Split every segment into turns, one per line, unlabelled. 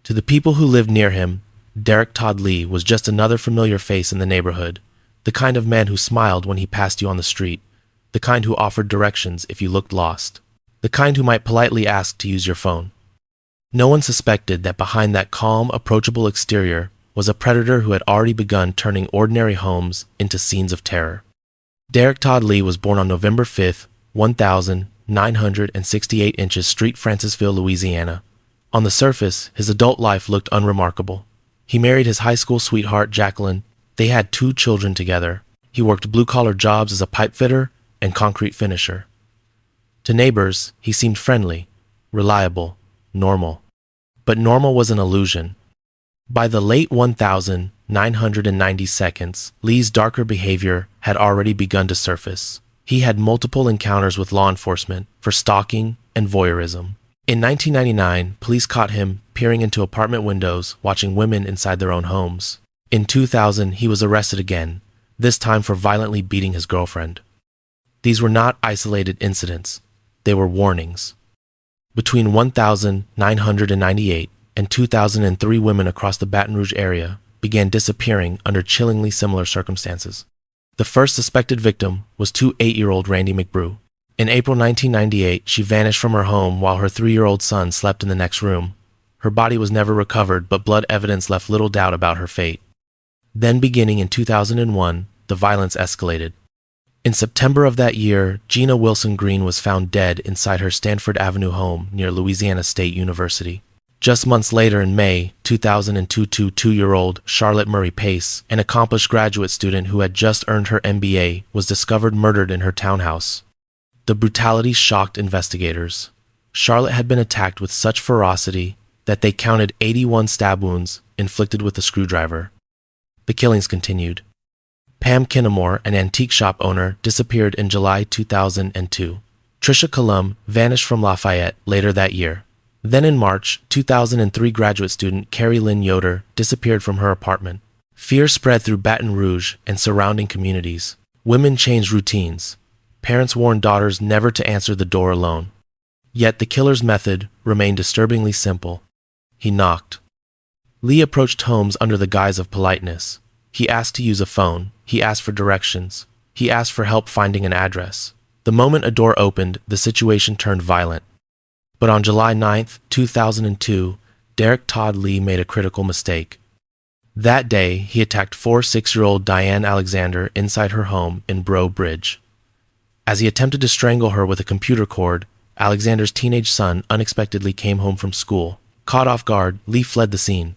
To the people who lived near him, Derek Todd Lee was just another familiar face in the neighborhood, the kind of man who smiled when he passed you on the street, the kind who offered directions if you looked lost, the kind who might politely ask to use your phone. No one suspected that behind that calm, approachable exterior was a predator who had already begun turning ordinary homes into scenes of terror. Derek Todd Lee was born on November 5, 1968 inches Street, Francisville, Louisiana. On the surface, his adult life looked unremarkable. He married his high school sweetheart, Jacqueline. They had 2 children together. He worked blue-collar jobs as a pipe fitter and concrete finisher. To neighbors, he seemed friendly, reliable, normal. But normal was an illusion. By the late 1990s, Lee's darker behavior had already begun to surface. He had multiple encounters with law enforcement for stalking and voyeurism. In 1999, police caught him peering into apartment windows, watching women inside their own homes. In 2000, he was arrested again, this time for violently beating his girlfriend. These were not isolated incidents. They were warnings. Between 1998 and 2003, women across the Baton Rouge area began disappearing under chillingly similar circumstances. The first suspected victim was 8-year-old Randy McBrew. In April 1998, she vanished from her home while her 3-year-old son slept in the next room. Her body was never recovered, but blood evidence left little doubt about her fate. Then, beginning in 2001, the violence escalated. In September of that year, Gina Wilson Green was found dead inside her Stanford Avenue home near Louisiana State University. Just months later, in May 2002, 2-year-old Charlotte Murray Pace, an accomplished graduate student who had just earned her MBA, was discovered murdered in her townhouse. The brutality shocked investigators. Charlotte had been attacked with such ferocity that they counted 81 stab wounds inflicted with a screwdriver. The killings continued. Pam Kinnamore, an antique shop owner, disappeared in July 2002. Tricia Colum vanished from Lafayette later that year. Then in March 2003, graduate student Carrie Lynn Yoder disappeared from her apartment. Fear spread through Baton Rouge and surrounding communities. Women changed routines. Parents warned daughters never to answer the door alone. Yet the killer's method remained disturbingly simple. He knocked. Lee approached homes under the guise of politeness. He asked to use a phone. He asked for directions. He asked for help finding an address. The moment a door opened, the situation turned violent. But on July 9, 2002, Derek Todd Lee made a critical mistake. That day, he attacked 6-year-old Diane Alexander inside her home in Breaux Bridge. As he attempted to strangle her with a computer cord, Alexander's teenage son unexpectedly came home from school. Caught off guard, Lee fled the scene.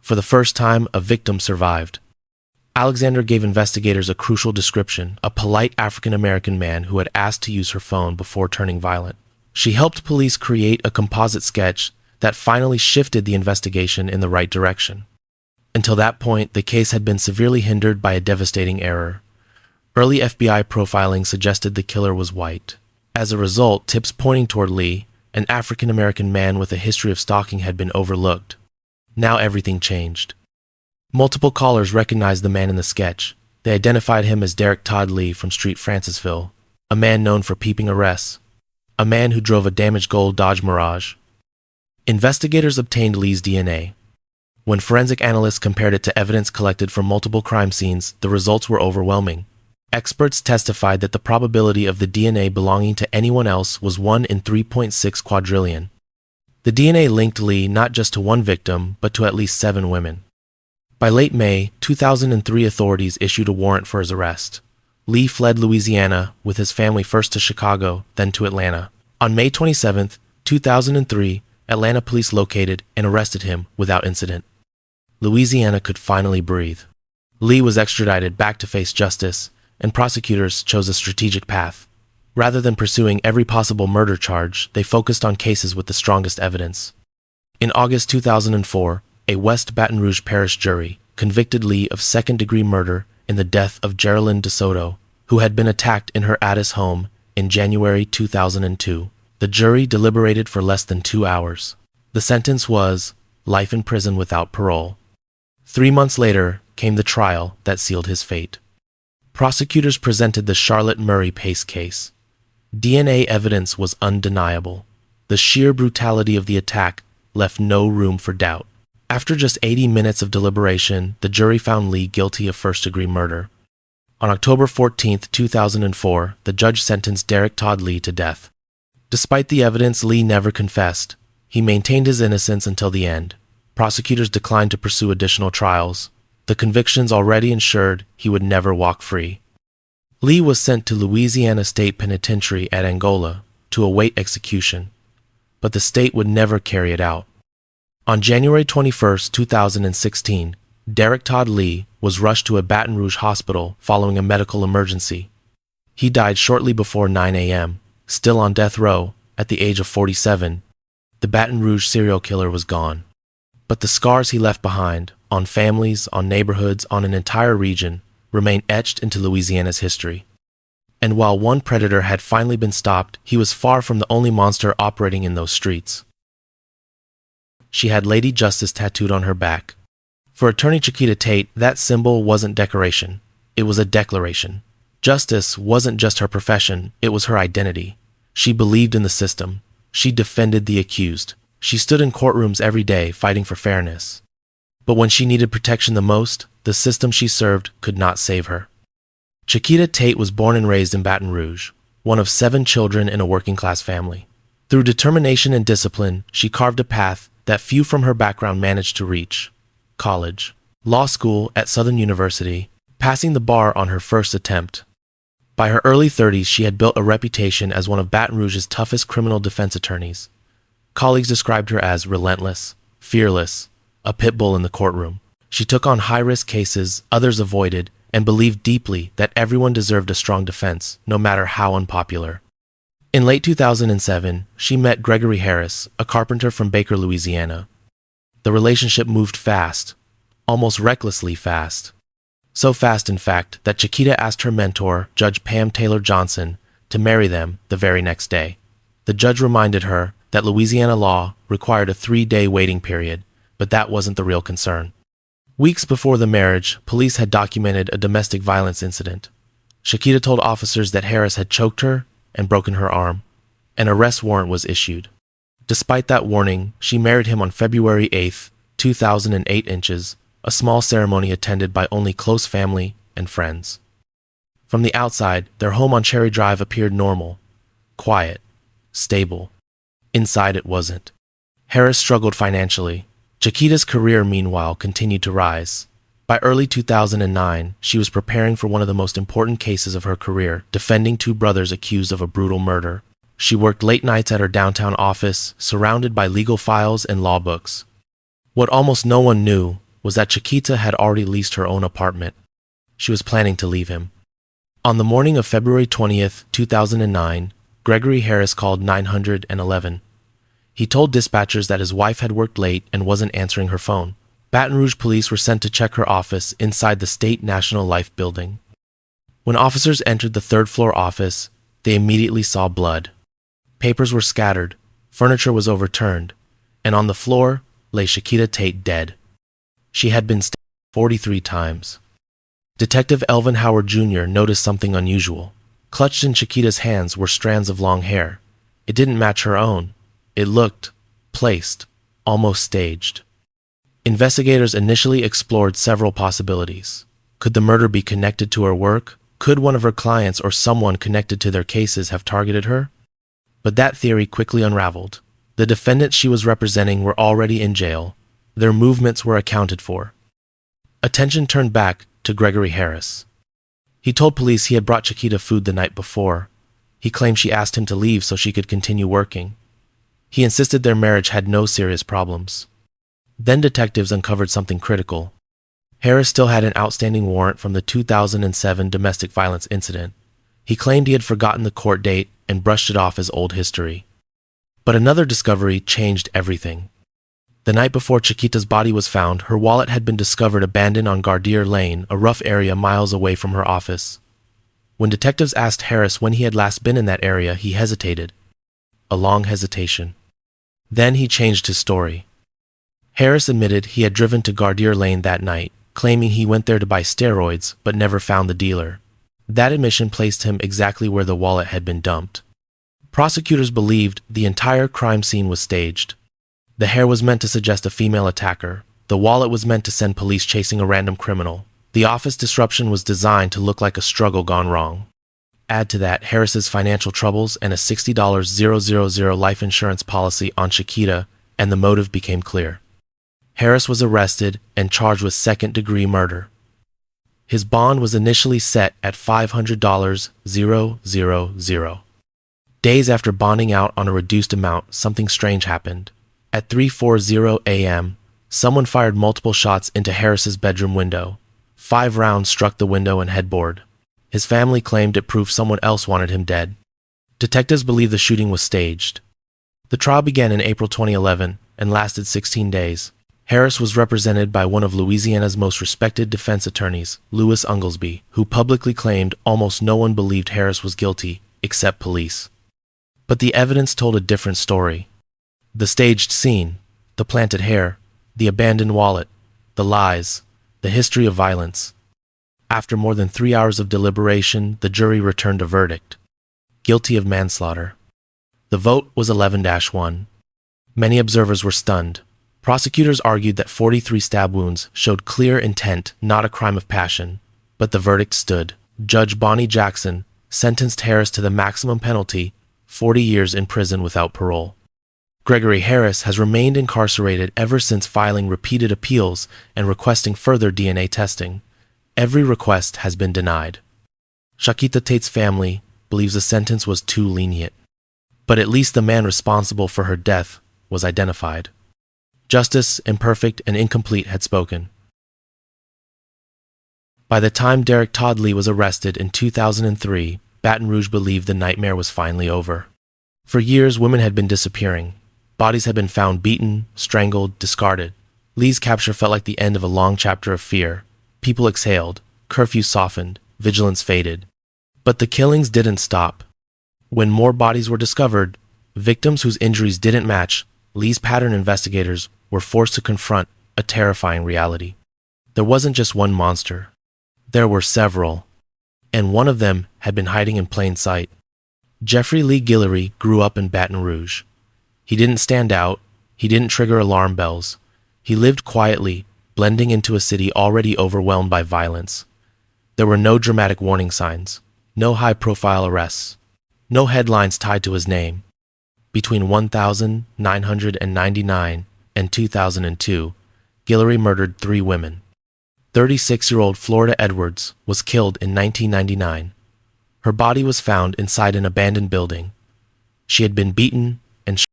For the first time, a victim survived. Alexander gave investigators a crucial description, a polite African-American man who had asked to use her phone before turning violent. She helped police create a composite sketch that finally shifted the investigation in the right direction. Until that point, the case had been severely hindered by a devastating error. Early FBI profiling suggested the killer was white. As a result, tips pointing toward Lee, an African-American man with a history of stalking, had been overlooked. Now everything changed. Multiple callers recognized the man in the sketch. They identified him as Derek Todd Lee from Street, Francisville, a man known for peeping arrests, a man who drove a damaged gold Dodge Mirage. Investigators obtained Lee's DNA. When forensic analysts compared it to evidence collected from multiple crime scenes, the results were overwhelming. Experts testified that the probability of the DNA belonging to anyone else was 1 in 3.6 quadrillion. The DNA linked Lee not just to one victim, but to at least 7 women. By late May 2003, authorities issued a warrant for his arrest. Lee fled Louisiana with his family first to Chicago, then to Atlanta. On May 27, 2003, Atlanta police located and arrested him without incident. Louisiana could finally breathe. Lee was extradited back to face justice, and prosecutors chose a strategic path. Rather than pursuing every possible murder charge, they focused on cases with the strongest evidence. In August 2004, a West Baton Rouge Parish jury convicted Lee of second-degree murder in the death of Geraldine DeSoto, who had been attacked in her Addis home in January 2002. The jury deliberated for less than 2 hours. The sentence was life in prison without parole. 3 months later came the trial that sealed his fate. Prosecutors presented the Charlotte Murray Pace case. DNA evidence was undeniable. The sheer brutality of the attack left no room for doubt. After just 80 minutes of deliberation, the jury found Lee guilty of first-degree murder. On October 14, 2004, the judge sentenced Derek Todd Lee to death. Despite the evidence, Lee never confessed. He maintained his innocence until the end. Prosecutors declined to pursue additional trials. The convictions already ensured he would never walk free. Lee was sent to Louisiana State Penitentiary at Angola to await execution, but the state would never carry it out. On January 21, 2016, Derek Todd Lee was rushed to a Baton Rouge hospital following a medical emergency. He died shortly before 9 a.m., still on death row, at the age of 47. The Baton Rouge serial killer was gone. But the scars he left behind, on families, on neighborhoods, on an entire region, remain etched into Louisiana's history. And while one predator had finally been stopped, he was far from the only monster operating in those streets. She had Lady Justice tattooed on her back. For attorney Chiquita Tate, that symbol wasn't decoration. It was a declaration. Justice wasn't just her profession, it was her identity. She believed in the system. She defended the accused. She stood in courtrooms every day fighting for fairness. But when she needed protection the most, the system she served could not save her. Chiquita Tate was born and raised in Baton Rouge, one of 7 children in a working-class family. Through determination and discipline, she carved a path that few from her background managed to reach. College, law school at Southern University, passing the bar on her first attempt. By her early 30s, she had built a reputation as one of Baton Rouge's toughest criminal defense attorneys. Colleagues described her as relentless, fearless, a pit bull in the courtroom. She took on high-risk cases others avoided and believed deeply that everyone deserved a strong defense, no matter how unpopular. In late 2007, she met Gregory Harris, a carpenter from Baker, Louisiana. The relationship moved fast, almost recklessly fast. So fast, in fact, that Chiquita asked her mentor, Judge Pam Taylor Johnson, to marry them the very next day. The judge reminded her that Louisiana law required a 3-day waiting period, but that wasn't the real concern. Weeks before the marriage, police had documented a domestic violence incident. Chiquita told officers that Harris had choked her and broken her arm. An arrest warrant was issued. Despite that warning, she married him on February 8, 2008, a small ceremony attended by only close family and friends. From the outside, their home on Cherry Drive appeared normal, quiet, stable. Inside it wasn't. Harris struggled financially. Chiquita's career, meanwhile, continued to rise. By early 2009, she was preparing for one of the most important cases of her career, defending 2 brothers accused of a brutal murder. She worked late nights at her downtown office, surrounded by legal files and law books. What almost no one knew was that Chiquita had already leased her own apartment. She was planning to leave him. On the morning of February 20, 2009, Gregory Harris called 911. He told dispatchers that his wife had worked late and wasn't answering her phone. Baton Rouge police were sent to check her office inside the State National Life building. When officers entered the 3rd-floor office, they immediately saw blood. Papers were scattered, furniture was overturned, and on the floor lay Chiquita Tate dead. She had been stabbed 43 times. Detective Elvin Howard Jr. noticed something unusual. Clutched in Chiquita's hands were strands of long hair. It didn't match her own. It looked placed, almost staged. Investigators initially explored several possibilities. Could the murder be connected to her work? Could one of her clients or someone connected to their cases have targeted her? But that theory quickly unraveled. The defendants she was representing were already in jail. Their movements were accounted for. Attention turned back to Gregory Harris. He told police he had brought Chiquita food the night before. He claimed she asked him to leave so she could continue working. He insisted their marriage had no serious problems. Then detectives uncovered something critical. Harris still had an outstanding warrant from the 2007 domestic violence incident. He claimed he had forgotten the court date and brushed it off as old history. But another discovery changed everything. The night before Chiquita's body was found, her wallet had been discovered abandoned on Gardier Lane, a rough area miles away from her office. When detectives asked Harris when he had last been in that area, he hesitated. A long hesitation. Then he changed his story. Harris admitted he had driven to Gardier Lane that night, claiming he went there to buy steroids but never found the dealer. That admission placed him exactly where the wallet had been dumped. Prosecutors believed the entire crime scene was staged. The hair was meant to suggest a female attacker. The wallet was meant to send police chasing a random criminal. The office disruption was designed to look like a struggle gone wrong. Add to that Harris's financial troubles and a $60,000 life insurance policy on Chiquita, and the motive became clear. Harris was arrested and charged with second-degree murder. His bond was initially set at $500,000. Days after bonding out on a reduced amount, something strange happened. At 3:40 a.m., someone fired multiple shots into Harris's bedroom window. 5 rounds struck the window and headboard. His family claimed it proved someone else wanted him dead. Detectives believe the shooting was staged. The trial began in April 2011 and lasted 16 days. Harris was represented by one of Louisiana's most respected defense attorneys, Louis Unglesby, who publicly claimed almost no one believed Harris was guilty, except police. But the evidence told a different story. The staged scene, the planted hair, the abandoned wallet, the lies, the history of violence. After more than 3 hours of deliberation, the jury returned a verdict: guilty of manslaughter. The vote was 11-1. Many observers were stunned. Prosecutors argued that 43 stab wounds showed clear intent, not a crime of passion. But the verdict stood. Judge Bonnie Jackson sentenced Harris to the maximum penalty, 40 years in prison without parole. Gregory Harris has remained incarcerated ever since, filing repeated appeals and requesting further DNA testing. Every request has been denied. Chiquita Tate's family believes the sentence was too lenient. But at least the man responsible for her death was identified. Justice, imperfect and incomplete, had spoken. By the time Derek Todd Lee was arrested in 2003, Baton Rouge believed the nightmare was finally over. For years, women had been disappearing. Bodies had been found beaten, strangled, discarded. Lee's capture felt like the end of a long chapter of fear. People exhaled, curfews softened, vigilance faded. But the killings didn't stop. When more bodies were discovered, victims whose injuries didn't match Lee's pattern, investigators were forced to confront a terrifying reality. There wasn't just one monster. There were several. And one of them had been hiding in plain sight. Jeffrey Lee Guillory grew up in Baton Rouge. He didn't stand out. He didn't trigger alarm bells. He lived quietly, blending into a city already overwhelmed by violence. There were no dramatic warning signs, no high-profile arrests, no headlines tied to his name. Between 1999 and 2002, Guillory murdered 3 women. 36-year-old Florida Edwards was killed in 1999. Her body was found inside an abandoned building. She had been beaten and shot.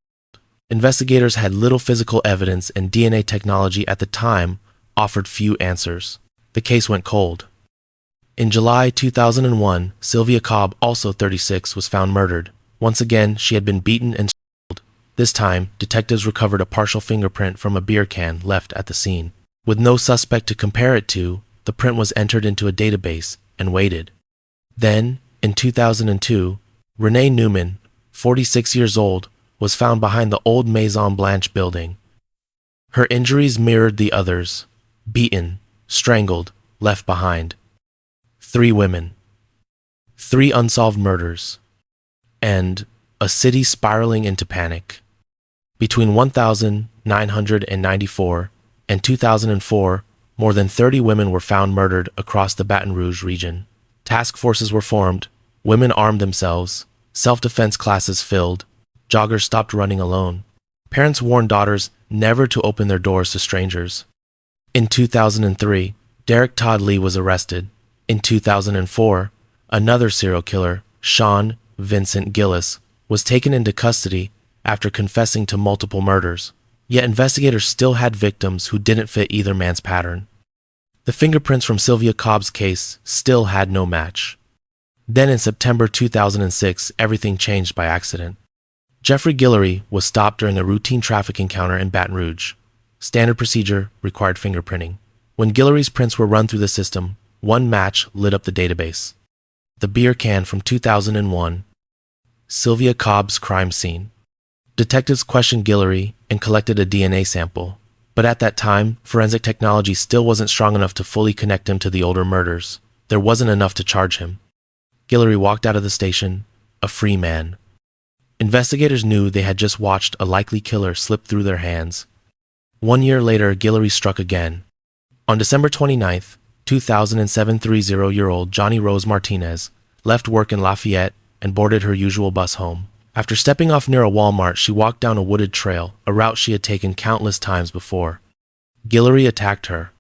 Investigators had little physical evidence, and DNA technology at the time offered few answers. The case went cold. In July 2001, Sylvia Cobb, also 36, was found murdered. Once again, she had been beaten and strangled. This time, detectives recovered a partial fingerprint from a beer can left at the scene. With no suspect to compare it to, the print was entered into a database and waited. Then, in 2002, Renee Newman, 46 years old, was found behind the old Maison Blanche building. Her injuries mirrored the others: beaten, strangled, left behind. 3 women. 3 unsolved murders. And a city spiraling into panic. Between 1994 and 2004, more than 30 women were found murdered across the Baton Rouge region. Task forces were formed, women armed themselves, self-defense classes filled, joggers stopped running alone. Parents warned daughters never to open their doors to strangers. In 2003, Derek Todd Lee was arrested. In 2004, another serial killer, Sean Vincent Gillis, was taken into custody after confessing to multiple murders. Yet investigators still had victims who didn't fit either man's pattern. The fingerprints from Sylvia Cobb's case still had no match. Then in September 2006, everything changed by accident. Jeffrey Guillory was stopped during a routine traffic encounter in Baton Rouge. Standard procedure required fingerprinting. When Guillory's prints were run through the system, one match lit up the database. The beer can from 2001. Sylvia Cobb's crime scene. Detectives questioned Guillory and collected a DNA sample. But at that time, forensic technology still wasn't strong enough to fully connect him to the older murders. There wasn't enough to charge him. Guillory walked out of the station, a free man. Investigators knew they had just watched a likely killer slip through their hands. 1 year later, Guillory struck again. On December 29, 2007, 30-year-old Johnny Rose Martinez left work in Lafayette and boarded her usual bus home. After stepping off near a Walmart, she walked down a wooded trail, a route she had taken countless times before. Guillory attacked her.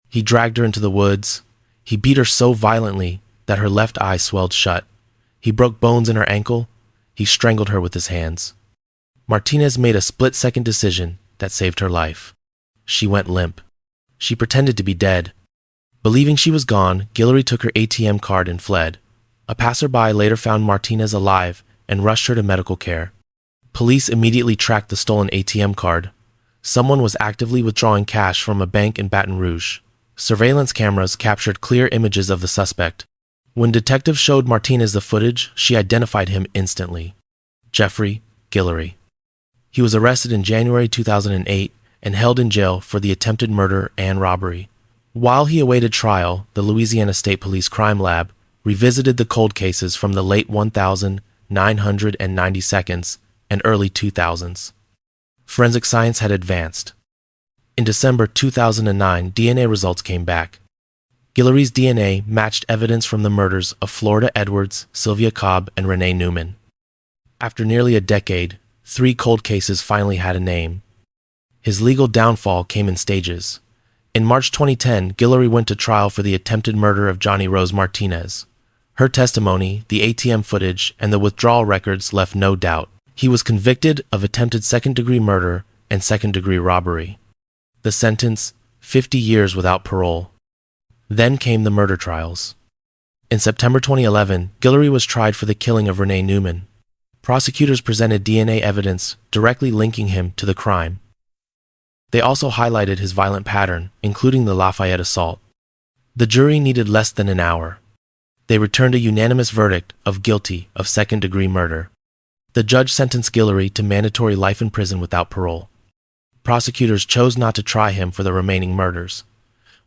He dragged her into the woods. He beat her so violently that her left eye swelled shut. He broke bones in her ankle. He strangled her with his hands. Martinez made a split-second decision that saved her life. She went limp. She pretended to be dead. Believing she was gone, Guillory took her ATM card and fled. A passerby later found Martinez alive and rushed her to medical care. Police immediately tracked the stolen ATM card. Someone was actively withdrawing cash from a bank in Baton Rouge. Surveillance cameras captured clear images of the suspect. When detectives showed Martinez the footage, she identified him instantly. Jeffrey Guillory. He was arrested in January 2008 and held in jail for the attempted murder and robbery. While he awaited trial, the Louisiana State Police Crime Lab revisited the cold cases from the late 1992s and early 2000s. Forensic science had advanced. In December 2009, DNA results came back. Guillory's DNA matched evidence from the murders of Florida Edwards, Sylvia Cobb, and Renee Newman. After nearly a decade, 3 cold cases finally had a name. His legal downfall came in stages. In March 2010, Guillory went to trial for the attempted murder of Johnny Rose Martinez. Her testimony, the ATM footage, and the withdrawal records left no doubt. He was convicted of attempted second-degree murder and second-degree robbery. The sentence, 50 years without parole. Then came the murder trials. In September 2011, Guillory was tried for the killing of Renee Newman. Prosecutors presented DNA evidence directly linking him to the crime. They also highlighted his violent pattern, including the Lafayette assault. The jury needed less than an hour. They returned a unanimous verdict of guilty of second-degree murder. The judge sentenced Guillory to mandatory life in prison without parole. Prosecutors chose not to try him for the remaining murders.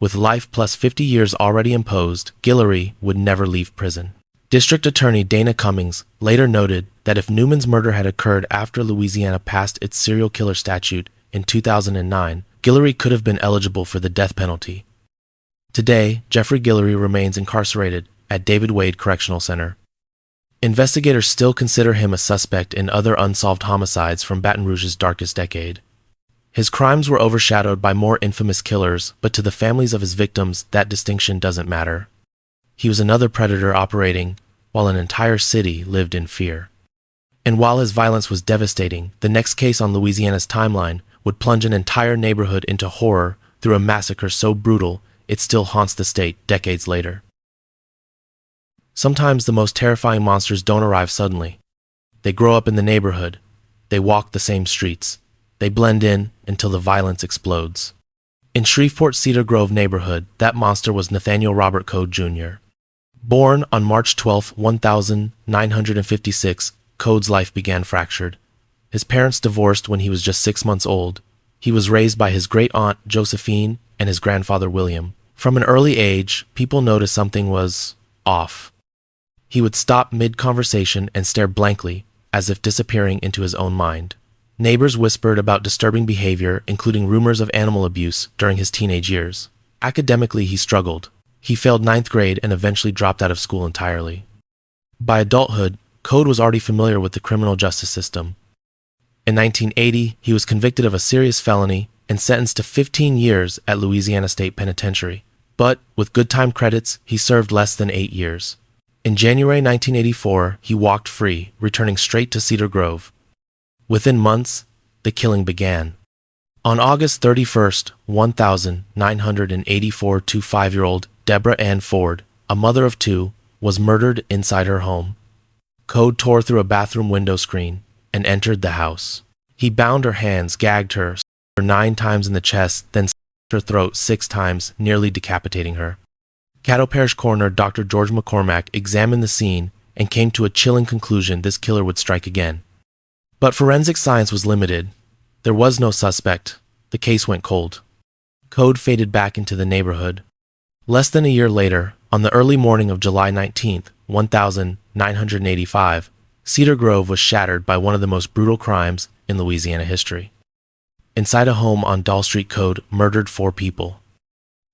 With life plus 50 years already imposed, Guillory would never leave prison. District Attorney Dana Cummings later noted that if Newman's murder had occurred after Louisiana passed its serial killer statute in 2009, Guillory could have been eligible for the death penalty. Today, Jeffrey Guillory remains incarcerated at David Wade Correctional Center. Investigators still consider him a suspect in other unsolved homicides from Baton Rouge's darkest decade. His crimes were overshadowed by more infamous killers, but to the families of his victims, that distinction doesn't matter. He was another predator operating while an entire city lived in fear. And while his violence was devastating, the next case on Louisiana's timeline would plunge an entire neighborhood into horror through a massacre so brutal it still haunts the state decades later. Sometimes the most terrifying monsters don't arrive suddenly. They grow up in the neighborhood. They walk the same streets. They blend in until the violence explodes. In Shreveport's Cedar Grove neighborhood, that monster was Nathaniel Robert Code Jr. Born on March 12, 1956, Code's life began fractured. His parents divorced when he was just 6 months old. He was raised by his great-aunt Josephine and his grandfather William. From an early age, people noticed something was off. He would stop mid-conversation and stare blankly, as if disappearing into his own mind. Neighbors whispered about disturbing behavior, including rumors of animal abuse during his teenage years. Academically, he struggled. He failed 9th grade and eventually dropped out of school entirely. By adulthood, Code was already familiar with the criminal justice system. In 1980, he was convicted of a serious felony and sentenced to 15 years at Louisiana State Penitentiary. But, with good time credits, he served less than 8 years. In January 1984, he walked free, returning straight to Cedar Grove. Within months, the killing began. On August 31, 1984, 5-year-old Deborah Ann Ford, a mother of 2, was murdered inside her home. Code tore through a bathroom window screen and entered the house. He bound her hands, gagged her, stabbed her 9 times in the chest, then slit her throat 6 times, nearly decapitating her. Caddo Parish Coroner Dr. George McCormack examined the scene and came to a chilling conclusion: this killer would strike again. But forensic science was limited. There was no suspect. The case went cold. Code faded back into the neighborhood. Less than a year later, on the early morning of July 19, 1985, Cedar Grove was shattered by one of the most brutal crimes in Louisiana history. Inside a home on Dall Street, Code murdered 4 people.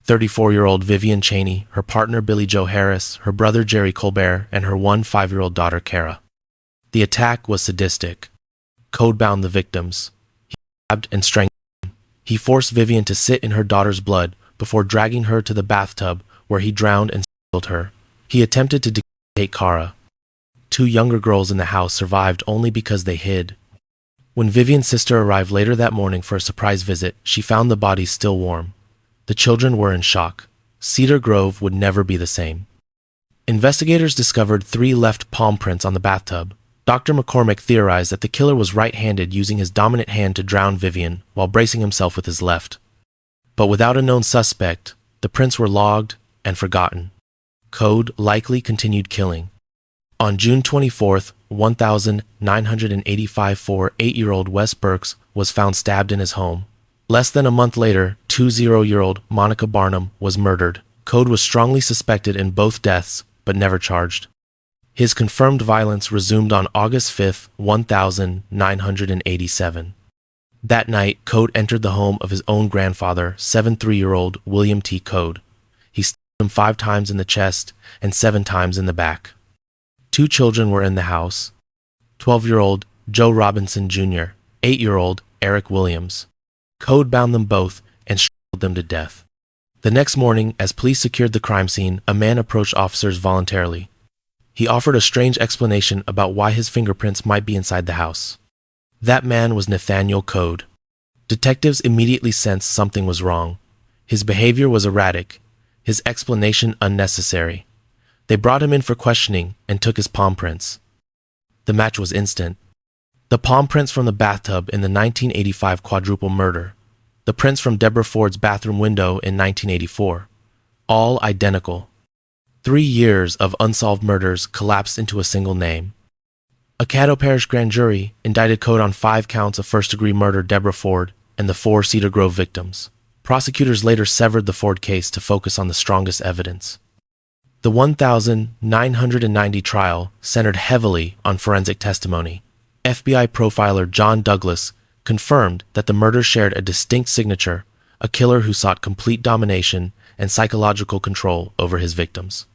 34-year-old Vivian Cheney, her partner Billy Joe Harris, her brother Jerry Colbert, and her 5-year-old daughter Kara. The attack was sadistic. Code bound the victims. He stabbed and strangled them. He forced Vivian to sit in her daughter's blood before dragging her to the bathtub, where he drowned and strangled her. He attempted to decapitate Kara. 2 younger girls in the house survived only because they hid. When Vivian's sister arrived later that morning for a surprise visit, she found the bodies still warm. The children were in shock. Cedar Grove would never be the same. Investigators discovered 3 left palm prints on the bathtub. Dr. McCormick theorized that the killer was right-handed, using his dominant hand to drown Vivian while bracing himself with his left. But without a known suspect, the prints were logged and forgotten. Code likely continued killing. On June 24, 1985, 8-year-old Wes Burks was found stabbed in his home. Less than a month later, 20-year-old Monica Barnum was murdered. Code was strongly suspected in both deaths, but never charged. His confirmed violence resumed on August 5, 1987. That night, Code entered the home of his own grandfather, 73-year-old William T. Code. He stabbed him 5 times in the chest and 7 times in the back. 2 children were in the house: 12-year-old Joe Robinson Jr., 8-year-old Eric Williams. Code bound them both and strangled them to death. The next morning, as police secured the crime scene, a man approached officers voluntarily. He offered a strange explanation about why his fingerprints might be inside the house. That man was Nathaniel Code. Detectives immediately sensed something was wrong. His behavior was erratic, his explanation unnecessary. They brought him in for questioning and took his palm prints. The match was instant. The palm prints from the bathtub in the 1985 quadruple murder. The prints from Deborah Ford's bathroom window in 1984. All identical. 3 years of unsolved murders collapsed into a single name. A Caddo Parish grand jury indicted Code on 5 counts of first-degree murder Deborah Ford and the 4 Cedar Grove victims. Prosecutors later severed the Ford case to focus on the strongest evidence. The 1990 trial centered heavily on forensic testimony. FBI profiler John Douglas confirmed that the murder shared a distinct signature, a killer who sought complete domination and psychological control over his victims.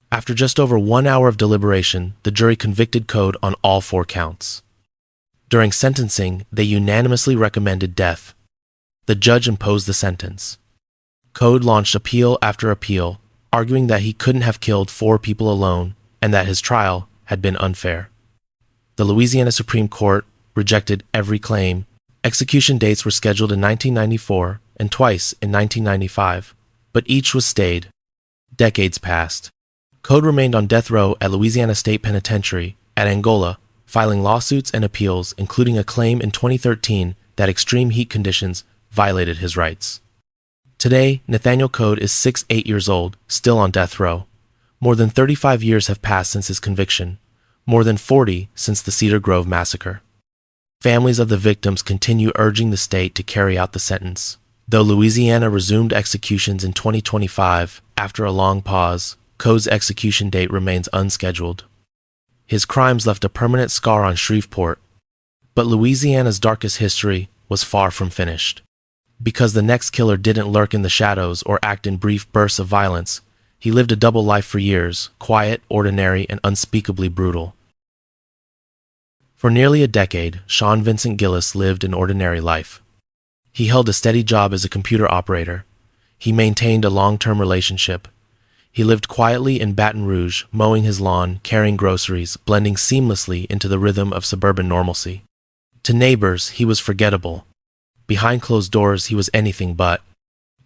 After just over 1 hour of deliberation, the jury convicted Code on all 4 counts. During sentencing, they unanimously recommended death. The judge imposed the sentence. Code launched appeal after appeal, arguing that he couldn't have killed 4 people alone and that his trial had been unfair. The Louisiana Supreme Court rejected every claim. Execution dates were scheduled in 1994 and twice in 1995, but each was stayed. Decades passed. Code remained on death row at Louisiana State Penitentiary at Angola, filing lawsuits and appeals, including a claim in 2013 that extreme heat conditions violated his rights. Today, Nathaniel Code is 68 years old, still on death row. More than 35 years have passed since his conviction, more than 40 since the Cedar Grove massacre. Families of the victims continue urging the state to carry out the sentence. Though Louisiana resumed executions in 2025, after a long pause, Code's execution date remains unscheduled. His crimes left a permanent scar on Shreveport, but Louisiana's darkest history was far from finished. Because the next killer didn't lurk in the shadows or act in brief bursts of violence, he lived a double life for years, quiet, ordinary, and unspeakably brutal. For nearly a decade, Sean Vincent Gillis lived an ordinary life. He held a steady job as a computer operator. He maintained a long-term relationship. He lived quietly in Baton Rouge, mowing his lawn, carrying groceries, blending seamlessly into the rhythm of suburban normalcy. To neighbors, he was forgettable. Behind closed doors, he was anything but.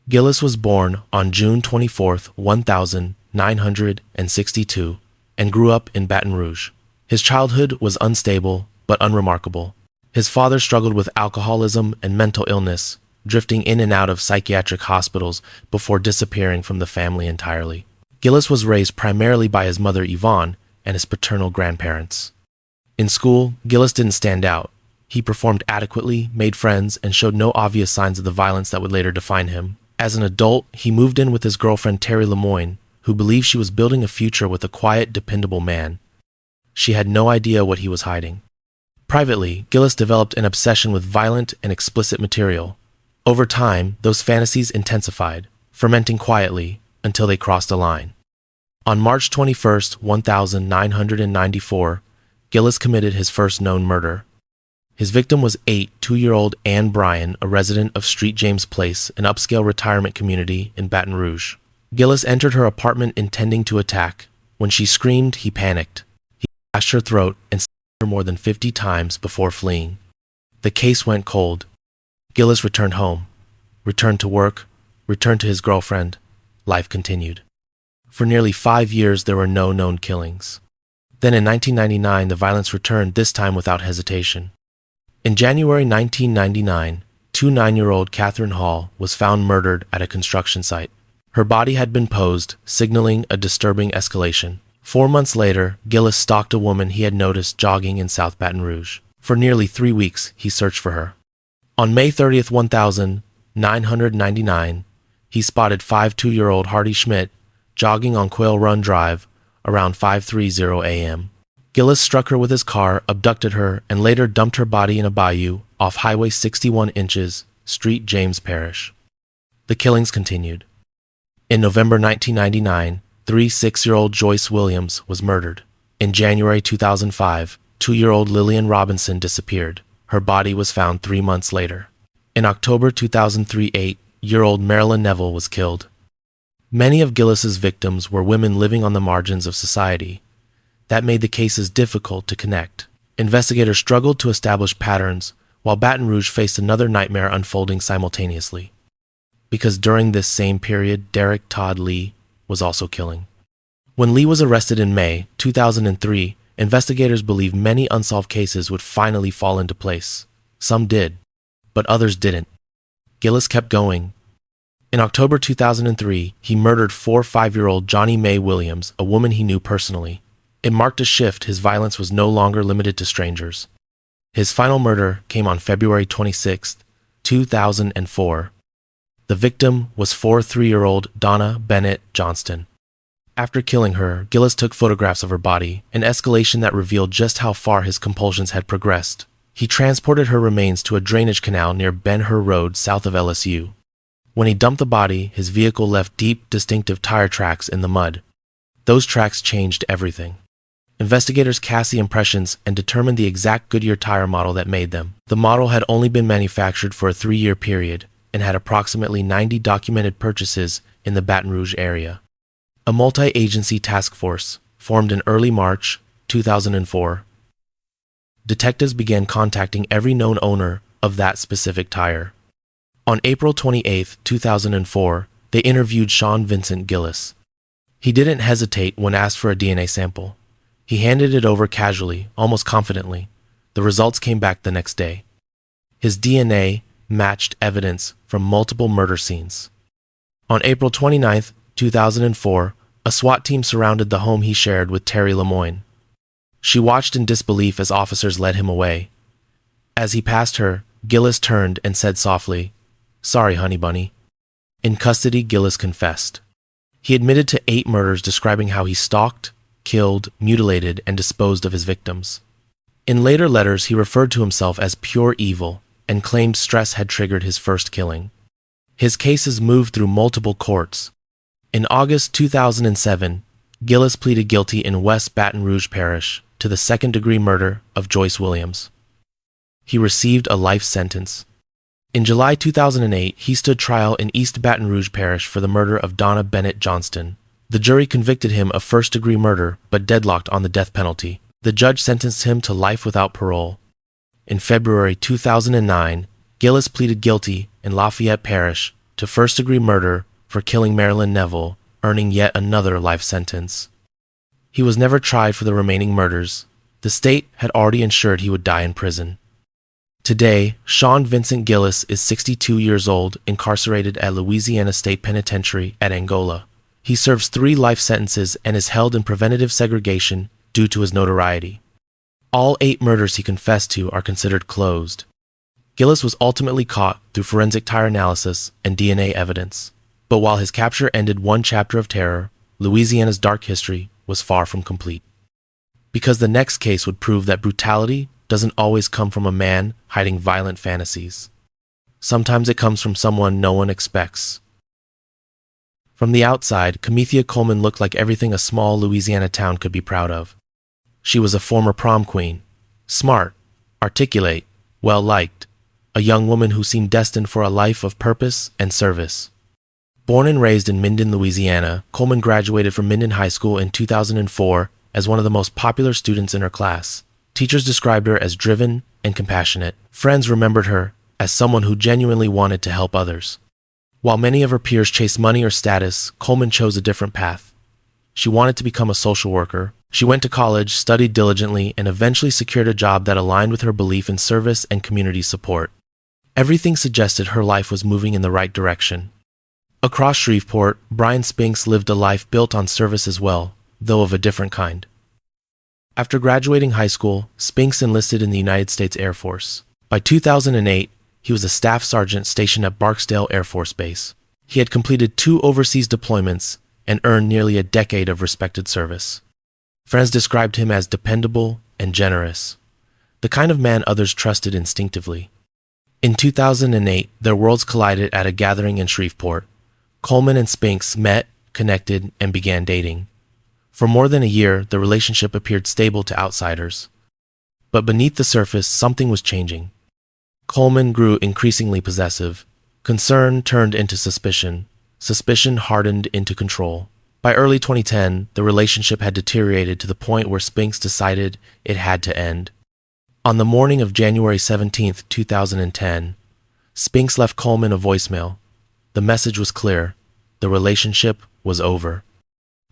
Gillis was born on June 24, 1962, and grew up in Baton Rouge. His childhood was unstable but unremarkable. His father struggled with alcoholism and mental illness, drifting in and out of psychiatric hospitals before disappearing from the family entirely. Gillis was raised primarily by his mother Yvonne and his paternal grandparents. In school, Gillis didn't stand out. He performed adequately, made friends, and showed no obvious signs of the violence that would later define him. As an adult, he moved in with his girlfriend Terry Lemoyne, who believed she was building a future with a quiet, dependable man. She had no idea what he was hiding. Privately, Gillis developed an obsession with violent and explicit material. Over time, those fantasies intensified, fermenting quietly until they crossed a line. On March 21, 1994, Gillis committed his first known murder. His victim was 2-year-old Anne Bryan, a resident of Street James Place, an upscale retirement community in Baton Rouge. Gillis entered her apartment intending to attack. When she screamed, he panicked. He slashed her throat and stabbed her more than 50 times before fleeing. The case went cold. Gillis returned home, returned to work, returned to his girlfriend. Life continued. For nearly 5 years, there were no known killings. Then in 1999, the violence returned, this time without hesitation. In January 1999, 9-year-old Catherine Hall was found murdered at a construction site. Her body had been posed, signaling a disturbing escalation. 4 months later, Gillis stalked a woman he had noticed jogging in South Baton Rouge. For nearly 3 weeks, he searched for her. On May 30, 1999, he spotted 2-year-old Hardy Schmidt jogging on Quail Run Drive around 5:30 a.m. Gillis struck her with his car, abducted her, and later dumped her body in a bayou off Highway 61 inches, Street James Parish. The killings continued. In November 1999, 6-year-old Joyce Williams was murdered. In January 2005, 2-year-old Lillian Robinson disappeared. Her body was found 3 months later. In October 2003, 8-year-old Marilyn Neville was killed. Many of Gillis's victims were women living on the margins of society. That made the cases difficult to connect. Investigators struggled to establish patterns, while Baton Rouge faced another nightmare unfolding simultaneously. Because during this same period, Derek Todd Lee was also killing. When Lee was arrested in May 2003, investigators believed many unsolved cases would finally fall into place. Some did, but others didn't. Gillis kept going. In October 2003, he murdered 5-year-old Johnny Mae Williams, a woman he knew personally. It marked a shift. His violence was no longer limited to strangers. His final murder came on February 26, 2004. The victim was 3-year-old Donna Bennett Johnston. After killing her, Gillis took photographs of her body, an escalation that revealed just how far his compulsions had progressed. He transported her remains to a drainage canal near Ben-Hur Road south of LSU. When he dumped the body, his vehicle left deep, distinctive tire tracks in the mud. Those tracks changed everything. Investigators cast the impressions and determined the exact Goodyear tire model that made them. The model had only been manufactured for a 3-year period and had approximately 90 documented purchases in the Baton Rouge area. A multi-agency task force formed in early March 2004. Detectives began contacting every known owner of that specific tire. On April 28, 2004, they interviewed Sean Vincent Gillis. He didn't hesitate when asked for a DNA sample. He handed it over casually, almost confidently. The results came back the next day. His DNA matched evidence from multiple murder scenes. On April 29, 2004, a SWAT team surrounded the home he shared with Terry Lemoyne. She watched in disbelief as officers led him away. As he passed her, Gillis turned and said softly, "Sorry, honey bunny." In custody, Gillis confessed. He admitted to 8 murders, describing how he stalked, killed, mutilated, and disposed of his victims. In later letters, he referred to himself as pure evil and claimed stress had triggered his first killing. His cases moved through multiple courts. In August 2007, Gillis pleaded guilty in West Baton Rouge Parish to the second-degree murder of Joyce Williams. He received a life sentence. In July 2008, he stood trial in East Baton Rouge Parish for the murder of Donna Bennett Johnston. The jury convicted him of first-degree murder but deadlocked on the death penalty. The judge sentenced him to life without parole. In February 2009, Gillis pleaded guilty in Lafayette Parish to first-degree murder for killing Marilyn Neville, earning yet another life sentence. He was never tried for the remaining murders. The state had already ensured he would die in prison. Today, Sean Vincent Gillis is 62 years old, incarcerated at Louisiana State Penitentiary at Angola. He serves 3 life sentences and is held in preventative segregation due to his notoriety. All 8 murders he confessed to are considered closed. Gillis was ultimately caught through forensic tire analysis and DNA evidence. But while his capture ended one chapter of terror, Louisiana's dark history was far from complete. Because the next case would prove that brutality doesn't always come from a man hiding violent fantasies. Sometimes it comes from someone no one expects. From the outside, Camethea Coleman looked like everything a small Louisiana town could be proud of. She was a former prom queen, smart, articulate, well-liked, a young woman who seemed destined for a life of purpose and service. Born and raised in Minden, Louisiana, Coleman graduated from Minden High School in 2004 as one of the most popular students in her class. Teachers described her as driven and compassionate. Friends remembered her as someone who genuinely wanted to help others. While many of her peers chased money or status, Coleman chose a different path. She wanted to become a social worker. She went to college, studied diligently, and eventually secured a job that aligned with her belief in service and community support. Everything suggested her life was moving in the right direction. Across Shreveport, Brian Spinks lived a life built on service as well, though of a different kind. After graduating high school, Spinks enlisted in the United States Air Force. By 2008, he was a staff sergeant stationed at Barksdale Air Force Base. He had completed 2 overseas deployments and earned nearly a decade of respected service. Friends described him as dependable and generous, the kind of man others trusted instinctively. In 2008, their worlds collided at a gathering in Shreveport. Coleman and Spinks met, connected, and began dating. For more than a year, the relationship appeared stable to outsiders. But beneath the surface, something was changing. Coleman grew increasingly possessive. Concern turned into suspicion. Suspicion hardened into control. By early 2010, the relationship had deteriorated to the point where Spinks decided it had to end. On the morning of January 17, 2010, Spinks left Coleman a voicemail. The message was clear. The relationship was over.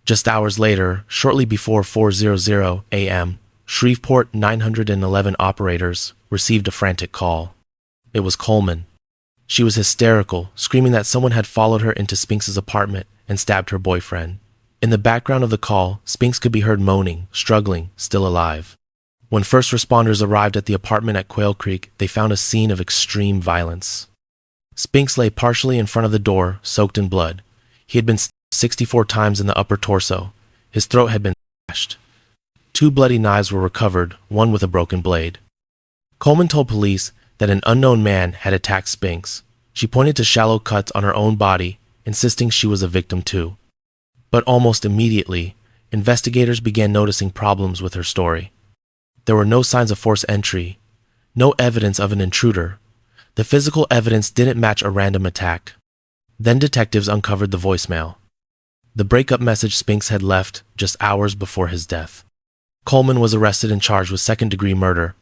Just hours later, shortly before 4:00 a.m., Shreveport 911 operators received a frantic call. It was Coleman. She was hysterical, screaming that someone had followed her into Spinks's apartment and stabbed her boyfriend. In the background of the call, Spinks could be heard moaning, struggling, still alive. When first responders arrived at the apartment at Quail Creek, they found a scene of extreme violence. Spinks lay partially in front of the door, soaked in blood. He had been stabbed 64 times in the upper torso. His throat had been slashed. 2 bloody knives were recovered, one with a broken blade. Coleman told police that an unknown man had attacked Spinks. She pointed to shallow cuts on her own body, insisting she was a victim too. But almost immediately, investigators began noticing problems with her story. There were no signs of forced entry, no evidence of an intruder. The physical evidence didn't match a random attack. Then detectives uncovered the voicemail. The breakup message Spinks had left just hours before his death. Coleman was arrested and charged with second-degree murder.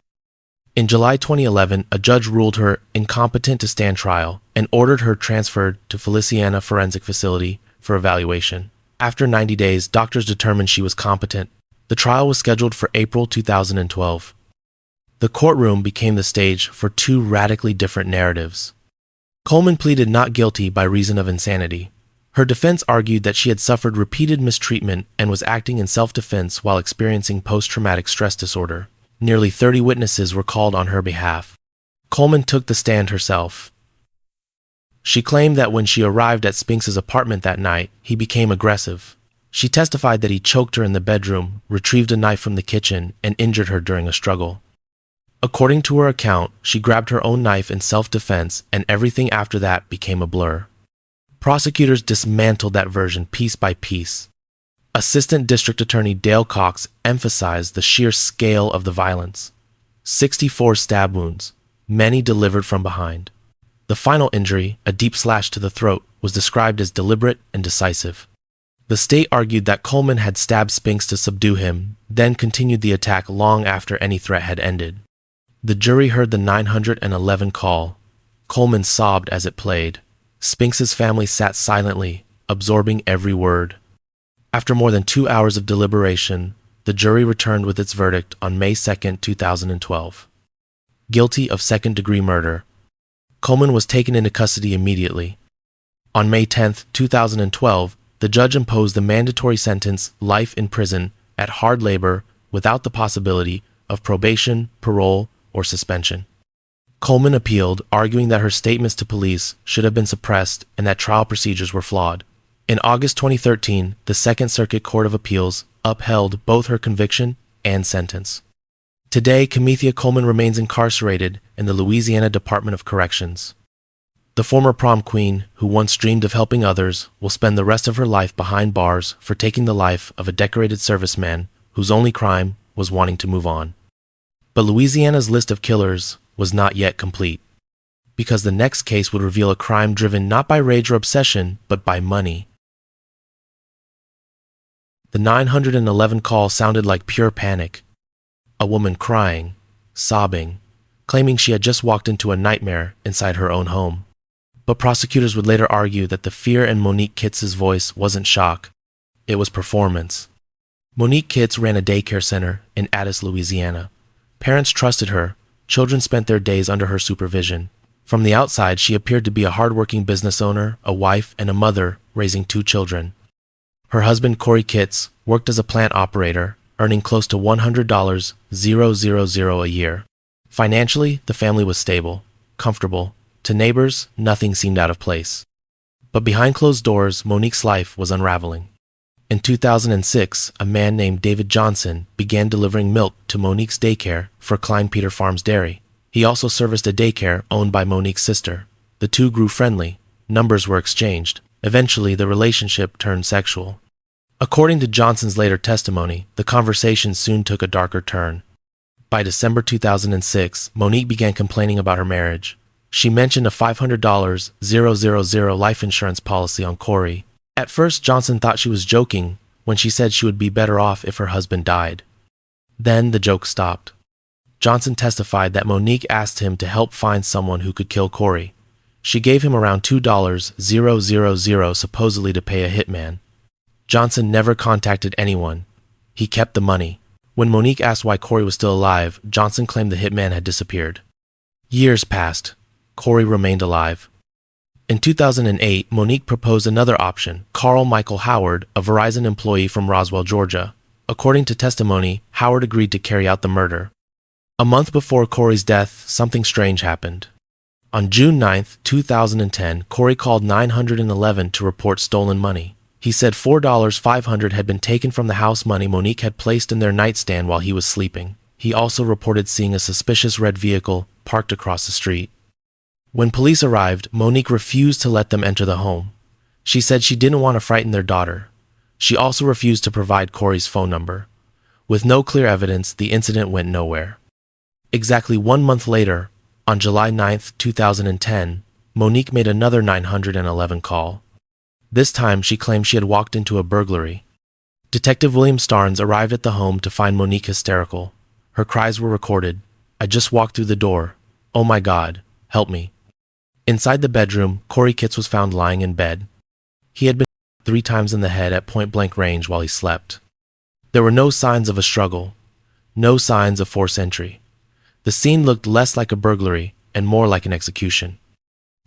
In July 2011, a judge ruled her incompetent to stand trial and ordered her transferred to Louisiana Forensic Facility for evaluation. After 90 days, doctors determined she was competent. The trial was scheduled for April 2012. The courtroom became the stage for 2 radically different narratives. Coleman pleaded not guilty by reason of insanity. Her defense argued that she had suffered repeated mistreatment and was acting in self-defense while experiencing post-traumatic stress disorder. Nearly 30 witnesses were called on her behalf. Coleman took the stand herself. She claimed that when she arrived at Spinks's apartment that night, he became aggressive. She testified that he choked her in the bedroom, retrieved a knife from the kitchen, and injured her during a struggle. According to her account, she grabbed her own knife in self-defense, and everything after that became a blur. Prosecutors dismantled that version piece by piece. Assistant District Attorney Dale Cox emphasized the sheer scale of the violence. 64 stab wounds, many delivered from behind. The final injury, a deep slash to the throat, was described as deliberate and decisive. The state argued that Coleman had stabbed Spinks to subdue him, then continued the attack long after any threat had ended. The jury heard the 911 call. Coleman sobbed as it played. Spinks's family sat silently, absorbing every word. After more than 2 hours of deliberation, the jury returned with its verdict on May 2, 2012. Guilty of second-degree murder. Coleman was taken into custody immediately. On May 10, 2012, the judge imposed the mandatory sentence, life in prison, at hard labor without the possibility of probation, parole, or suspension. Coleman appealed, arguing that her statements to police should have been suppressed and that trial procedures were flawed. In August 2013, the Second Circuit Court of Appeals upheld both her conviction and sentence. Today, Camethea Coleman remains incarcerated in the Louisiana Department of Corrections. The former prom queen, who once dreamed of helping others, will spend the rest of her life behind bars for taking the life of a decorated serviceman whose only crime was wanting to move on. But Louisiana's list of killers was not yet complete, because the next case would reveal a crime driven not by rage or obsession, but by money. The 911 call sounded like pure panic. A woman crying, sobbing, claiming she had just walked into a nightmare inside her own home. But prosecutors would later argue that the fear in Monique Kitz's voice wasn't shock, it was performance. Monique Kitz ran a daycare center in Addis, Louisiana. Parents trusted her, children spent their days under her supervision. From the outside, she appeared to be a hardworking business owner, a wife, and a mother raising 2 children. Her husband, Corey Kitz, worked as a plant operator, earning close to $100,000 a year. Financially, the family was stable, comfortable. To neighbors, nothing seemed out of place. But behind closed doors, Monique's life was unraveling. In 2006, a man named David Johnson began delivering milk to Monique's daycare for Klein Peter Farms Dairy. He also serviced a daycare owned by Monique's sister. The two grew friendly. Numbers were exchanged. Eventually, the relationship turned sexual. According to Johnson's later testimony, the conversation soon took a darker turn. By December 2006, Monique began complaining about her marriage. She mentioned a $500,000 life insurance policy on Corey. At first, Johnson thought she was joking when she said she would be better off if her husband died. Then the joke stopped. Johnson testified that Monique asked him to help find someone who could kill Corey. She gave him around $2,000 supposedly to pay a hitman. Johnson never contacted anyone. He kept the money. When Monique asked why Corey was still alive, Johnson claimed the hitman had disappeared. Years passed. Corey remained alive. In 2008, Monique proposed another option, Carl Michael Howard, a Verizon employee from Roswell, Georgia. According to testimony, Howard agreed to carry out the murder. A month before Corey's death, something strange happened. On June 9, 2010, Corey called 911 to report stolen money. He said $4,500 had been taken from the house money Monique had placed in their nightstand while he was sleeping. He also reported seeing a suspicious red vehicle parked across the street. When police arrived, Monique refused to let them enter the home. She said she didn't want to frighten their daughter. She also refused to provide Corey's phone number. With no clear evidence, the incident went nowhere. Exactly 1 month later, on July 9, 2010, Monique made another 911 call. This time, she claimed she had walked into a burglary. Detective William Starnes arrived at the home to find Monique hysterical. Her cries were recorded. "I just walked through the door. Oh my God, help me." Inside the bedroom, Corey Kitz was found lying in bed. He had been shot 3 times in the head at point-blank range while he slept. There were no signs of a struggle, no signs of forced entry. The scene looked less like a burglary and more like an execution.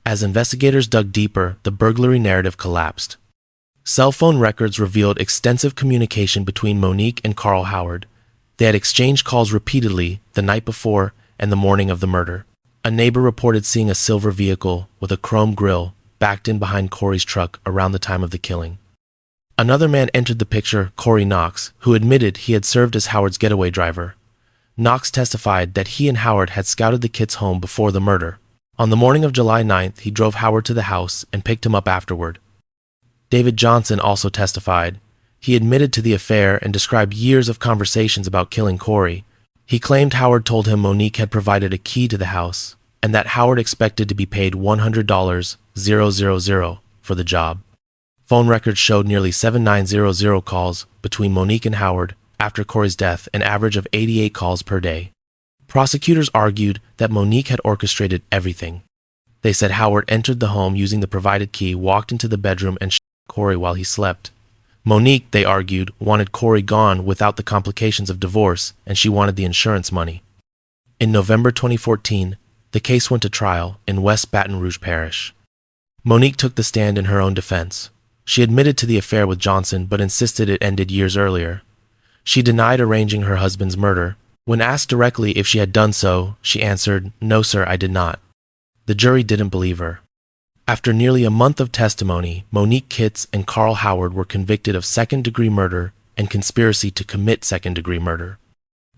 As investigators dug deeper, the burglary narrative collapsed. Cell phone records revealed extensive communication between Monique and Carl Howard. They had exchanged calls repeatedly the night before and the morning of the murder. A neighbor reported seeing a silver vehicle with a chrome grille backed in behind Corey's truck around the time of the killing. Another man entered the picture, Corey Knox, who admitted he had served as Howard's getaway driver. Knox testified that he and Howard had scouted the Kitz home before the murder. On the morning of July 9th, he drove Howard to the house and picked him up afterward. David Johnson also testified. He admitted to the affair and described years of conversations about killing Corey. He claimed Howard told him Monique had provided a key to the house and that Howard expected to be paid $100,000 for the job. Phone records showed nearly 7900 calls between Monique and Howard after Corey's death, an average of 88 calls per day. Prosecutors argued that Monique had orchestrated everything. They said Howard entered the home using the provided key, walked into the bedroom, and shot Corey while he slept. Monique, they argued, wanted Corey gone without the complications of divorce, and she wanted the insurance money. In November 2014, the case went to trial in West Baton Rouge Parish. Monique took the stand in her own defense. She admitted to the affair with Johnson but insisted it ended years earlier. She denied arranging her husband's murder. When asked directly if she had done so, she answered, "No, sir, I did not." The jury didn't believe her. After nearly a month of testimony, Monique Kitz and Carl Howard were convicted of second-degree murder and conspiracy to commit second-degree murder.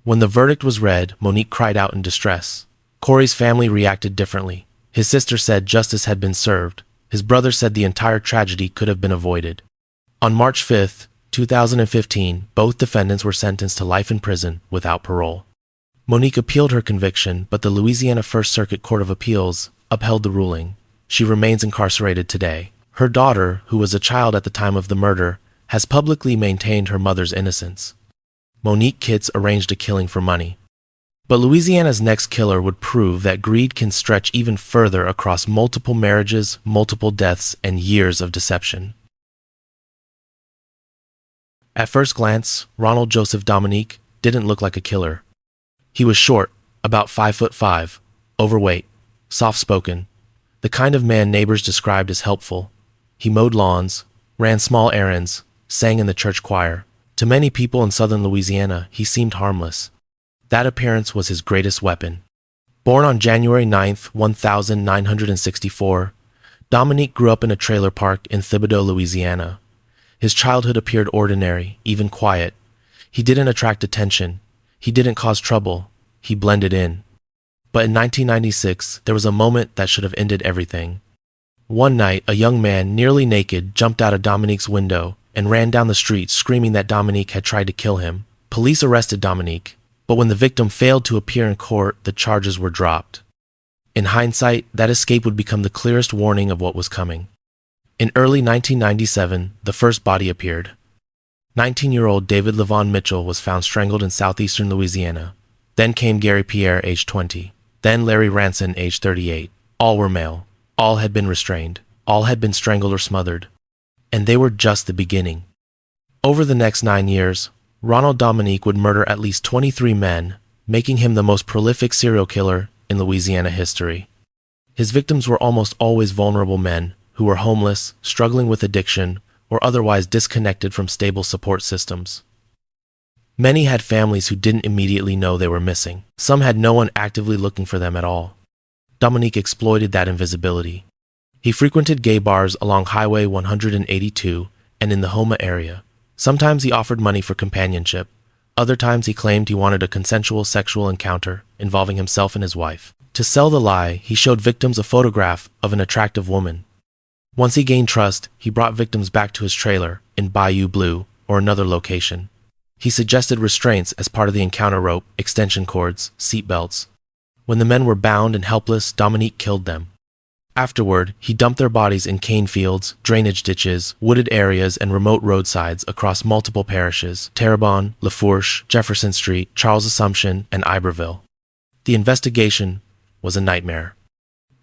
When the verdict was read, Monique cried out in distress. Corey's family reacted differently. His sister said justice had been served. His brother said the entire tragedy could have been avoided. On March 5, 2015, both defendants were sentenced to life in prison without parole. Monique appealed her conviction, but the Louisiana First Circuit Court of Appeals upheld the ruling. She remains incarcerated today. Her daughter, who was a child at the time of the murder, has publicly maintained her mother's innocence. Monique Kitts arranged a killing for money. But Louisiana's next killer would prove that greed can stretch even further across multiple marriages, multiple deaths, and years of deception. At first glance, Ronald Joseph Dominique didn't look like a killer. He was short, about 5'5", overweight, soft-spoken, the kind of man neighbors described as helpful. He mowed lawns, ran small errands, sang in the church choir. To many people in southern Louisiana, he seemed harmless. That appearance was his greatest weapon. Born on January 9, 1964, Dominique grew up in a trailer park in Thibodaux, Louisiana. His childhood appeared ordinary, even quiet. He didn't attract attention. He didn't cause trouble. He blended in. But in 1996, there was a moment that should have ended everything. One night, a young man, nearly naked, jumped out of Dominique's window and ran down the street screaming that Dominique had tried to kill him. Police arrested Dominique, but when the victim failed to appear in court, the charges were dropped. In hindsight, that escape would become the clearest warning of what was coming. In early 1997, the first body appeared. 19-year-old David Levon Mitchell was found strangled in southeastern Louisiana. Then came Gary Pierre, age 20. Then Larry Ranson, age 38. All were male. All had been restrained. All had been strangled or smothered. And they were just the beginning. Over the next 9 years, Ronald Dominique would murder at least 23 men, making him the most prolific serial killer in Louisiana history. His victims were almost always vulnerable men who were homeless, struggling with addiction, or otherwise disconnected from stable support systems. Many had families who didn't immediately know they were missing. Some had no one actively looking for them at all. Dominique exploited that invisibility. He frequented gay bars along Highway 182 and in the Houma area. Sometimes he offered money for companionship. Other times he claimed he wanted a consensual sexual encounter involving himself and his wife. To sell the lie, he showed victims a photograph of an attractive woman. Once he gained trust, he brought victims back to his trailer in Bayou Blue or another location. He suggested restraints as part of the encounter: rope, extension cords, seat belts. When the men were bound and helpless, Dominique killed them. Afterward, he dumped their bodies in cane fields, drainage ditches, wooded areas, and remote roadsides across multiple parishes: Terrebonne, Lafourche, Jefferson Street, Charles Assumption, and Iberville. The investigation was a nightmare.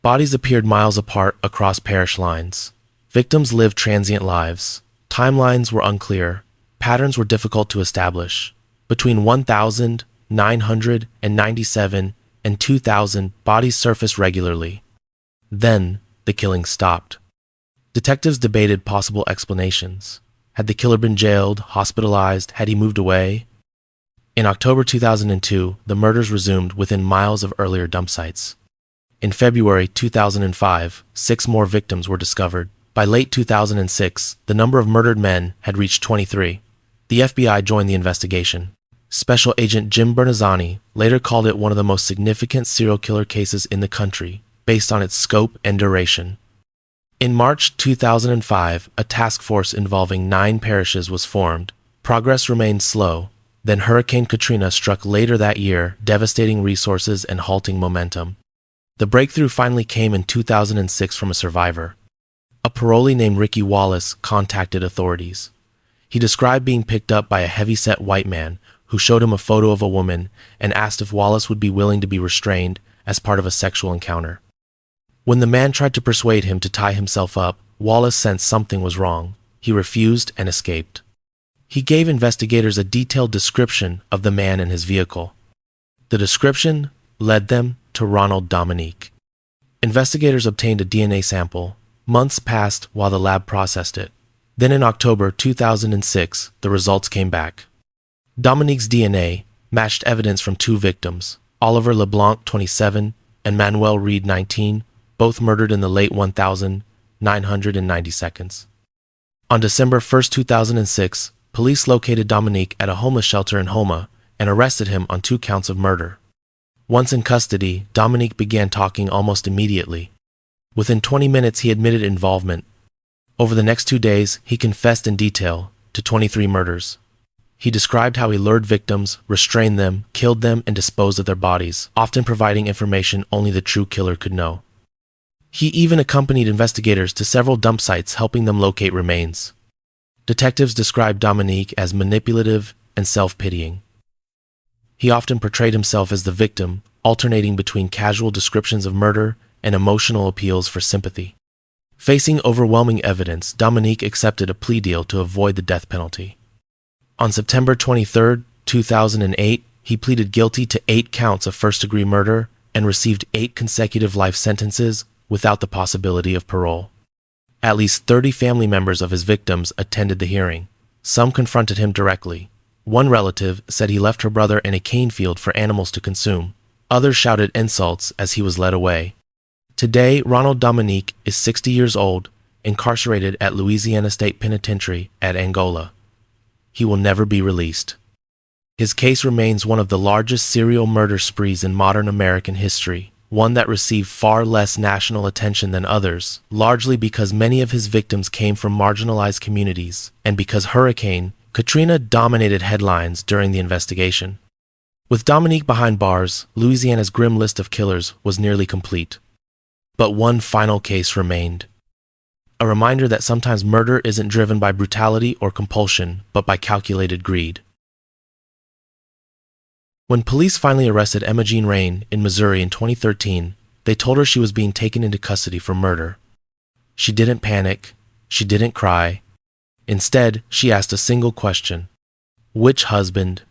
Bodies appeared miles apart across parish lines. Victims lived transient lives. Timelines were unclear. Patterns were difficult to establish. Between 1,997 and 2,000 bodies surfaced regularly. Then, the killing stopped. Detectives debated possible explanations. Had the killer been jailed, hospitalized? Had he moved away? In October 2002, the murders resumed within miles of earlier dump sites. In February 2005, 6 more victims were discovered. By late 2006, the number of murdered men had reached 23. The FBI joined the investigation. Special Agent Jim Bernazzani later called it one of the most significant serial killer cases in the country, based on its scope and duration. In March 2005, a task force involving 9 parishes was formed. Progress remained slow. Then Hurricane Katrina struck later that year, devastating resources and halting momentum. The breakthrough finally came in 2006 from a survivor. A parolee named Ricky Wallace contacted authorities. He described being picked up by a heavy-set white man who showed him a photo of a woman and asked if Wallace would be willing to be restrained as part of a sexual encounter. When the man tried to persuade him to tie himself up, Wallace sensed something was wrong. He refused and escaped. He gave investigators a detailed description of the man and his vehicle. The description led them to Ronald Dominique. Investigators obtained a DNA sample. Months passed while the lab processed it. Then in October 2006, the results came back. Dominique's DNA matched evidence from 2 victims, Oliver LeBlanc, 27, and Manuel Reed, 19, both murdered in the late 1990 seconds. On December 1, 2006, police located Dominique at a homeless shelter in Houma and arrested him on 2 counts of murder. Once in custody, Dominique began talking almost immediately. Within 20 minutes, he admitted involvement. Over the next 2 days, he confessed in detail to 23 murders. He described how he lured victims, restrained them, killed them, and disposed of their bodies, often providing information only the true killer could know. He even accompanied investigators to several dump sites, helping them locate remains. Detectives described Dominique as manipulative and self-pitying. He often portrayed himself as the victim, alternating between casual descriptions of murder and emotional appeals for sympathy. Facing overwhelming evidence, Dominique accepted a plea deal to avoid the death penalty. On September 23, 2008, he pleaded guilty to 8 counts of first-degree murder and received 8 consecutive life sentences without the possibility of parole. At least 30 family members of his victims attended the hearing. Some confronted him directly. One relative said he left her brother in a cane field for animals to consume. Others shouted insults as he was led away. Today, Ronald Dominique is 60 years old, incarcerated at Louisiana State Penitentiary at Angola. He will never be released. His case remains one of the largest serial murder sprees in modern American history, one that received far less national attention than others, largely because many of his victims came from marginalized communities, and because Hurricane Katrina dominated headlines during the investigation. With Dominique behind bars, Louisiana's grim list of killers was nearly complete. But one final case remained. A reminder that sometimes murder isn't driven by brutality or compulsion, but by calculated greed. When police finally arrested Emma Jean Rain in Missouri in 2013, they told her she was being taken into custody for murder. She didn't panic. She didn't cry. Instead, she asked a single question: which husband?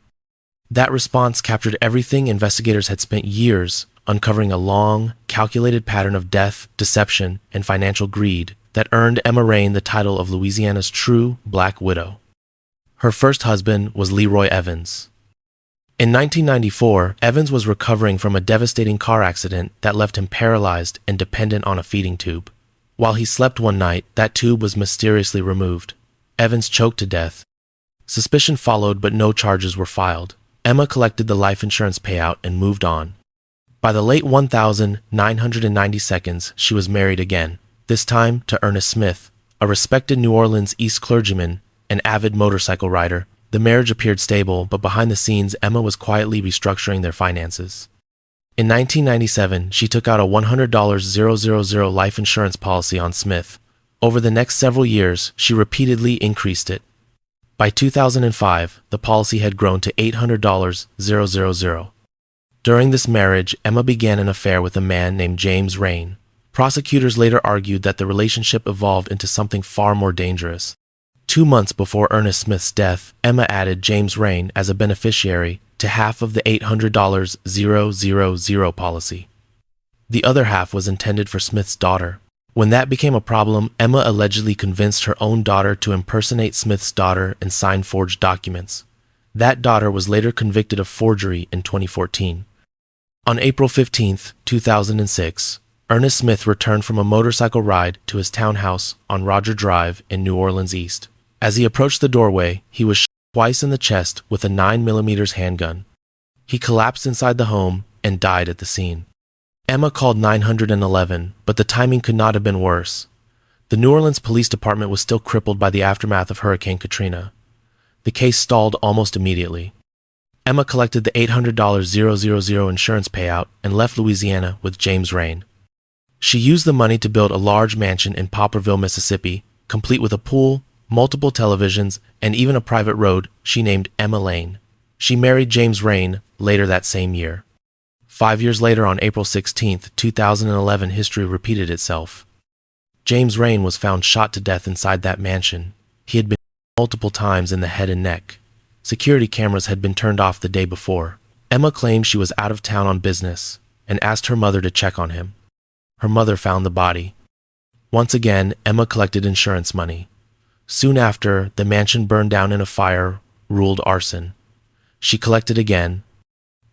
That response captured everything investigators had spent years uncovering: a long, calculated pattern of death, deception, and financial greed that earned Emma Rain the title of Louisiana's true Black Widow. Her first husband was Leroy Evans. In 1994, Evans was recovering from a devastating car accident that left him paralyzed and dependent on a feeding tube. While he slept one night, that tube was mysteriously removed. Evans choked to death. Suspicion followed, but no charges were filed. Emma collected the life insurance payout and moved on. By the late 1992, she was married again, this time to Ernest Smith, a respected New Orleans East clergyman, an avid motorcycle rider. The marriage appeared stable, but behind the scenes, Emma was quietly restructuring their finances. In 1997, she took out a $100,000 life insurance policy on Smith. Over the next several years, she repeatedly increased it. By 2005, the policy had grown to $800,000. During this marriage, Emma began an affair with a man named James Rain. Prosecutors later argued that the relationship evolved into something far more dangerous. 2 months before Ernest Smith's death, Emma added James Rain as a beneficiary to half of the $800,000 policy. The other half was intended for Smith's daughter. When that became a problem, Emma allegedly convinced her own daughter to impersonate Smith's daughter and sign forged documents. That daughter was later convicted of forgery in 2014. On April 15, 2006, Ernest Smith returned from a motorcycle ride to his townhouse on Roger Drive in New Orleans East. As he approached the doorway, he was shot twice in the chest with a 9mm handgun. He collapsed inside the home and died at the scene. Emma called 911, but the timing could not have been worse. The New Orleans Police Department was still crippled by the aftermath of Hurricane Katrina. The case stalled almost immediately. Emma collected the $800,000 insurance payout and left Louisiana with James Rain. She used the money to build a large mansion in Poplarville, Mississippi, complete with a pool, multiple televisions, and even a private road she named Emma Lane. She married James Rain later that same year. 5 years later, on April 16, 2011, history repeated itself. James Rain was found shot to death inside that mansion. He had been shot multiple times in the head and neck. Security cameras had been turned off the day before. Emma claimed she was out of town on business and asked her mother to check on him. Her mother found the body. Once again, Emma collected insurance money. Soon after, the mansion burned down in a fire ruled arson. She collected again,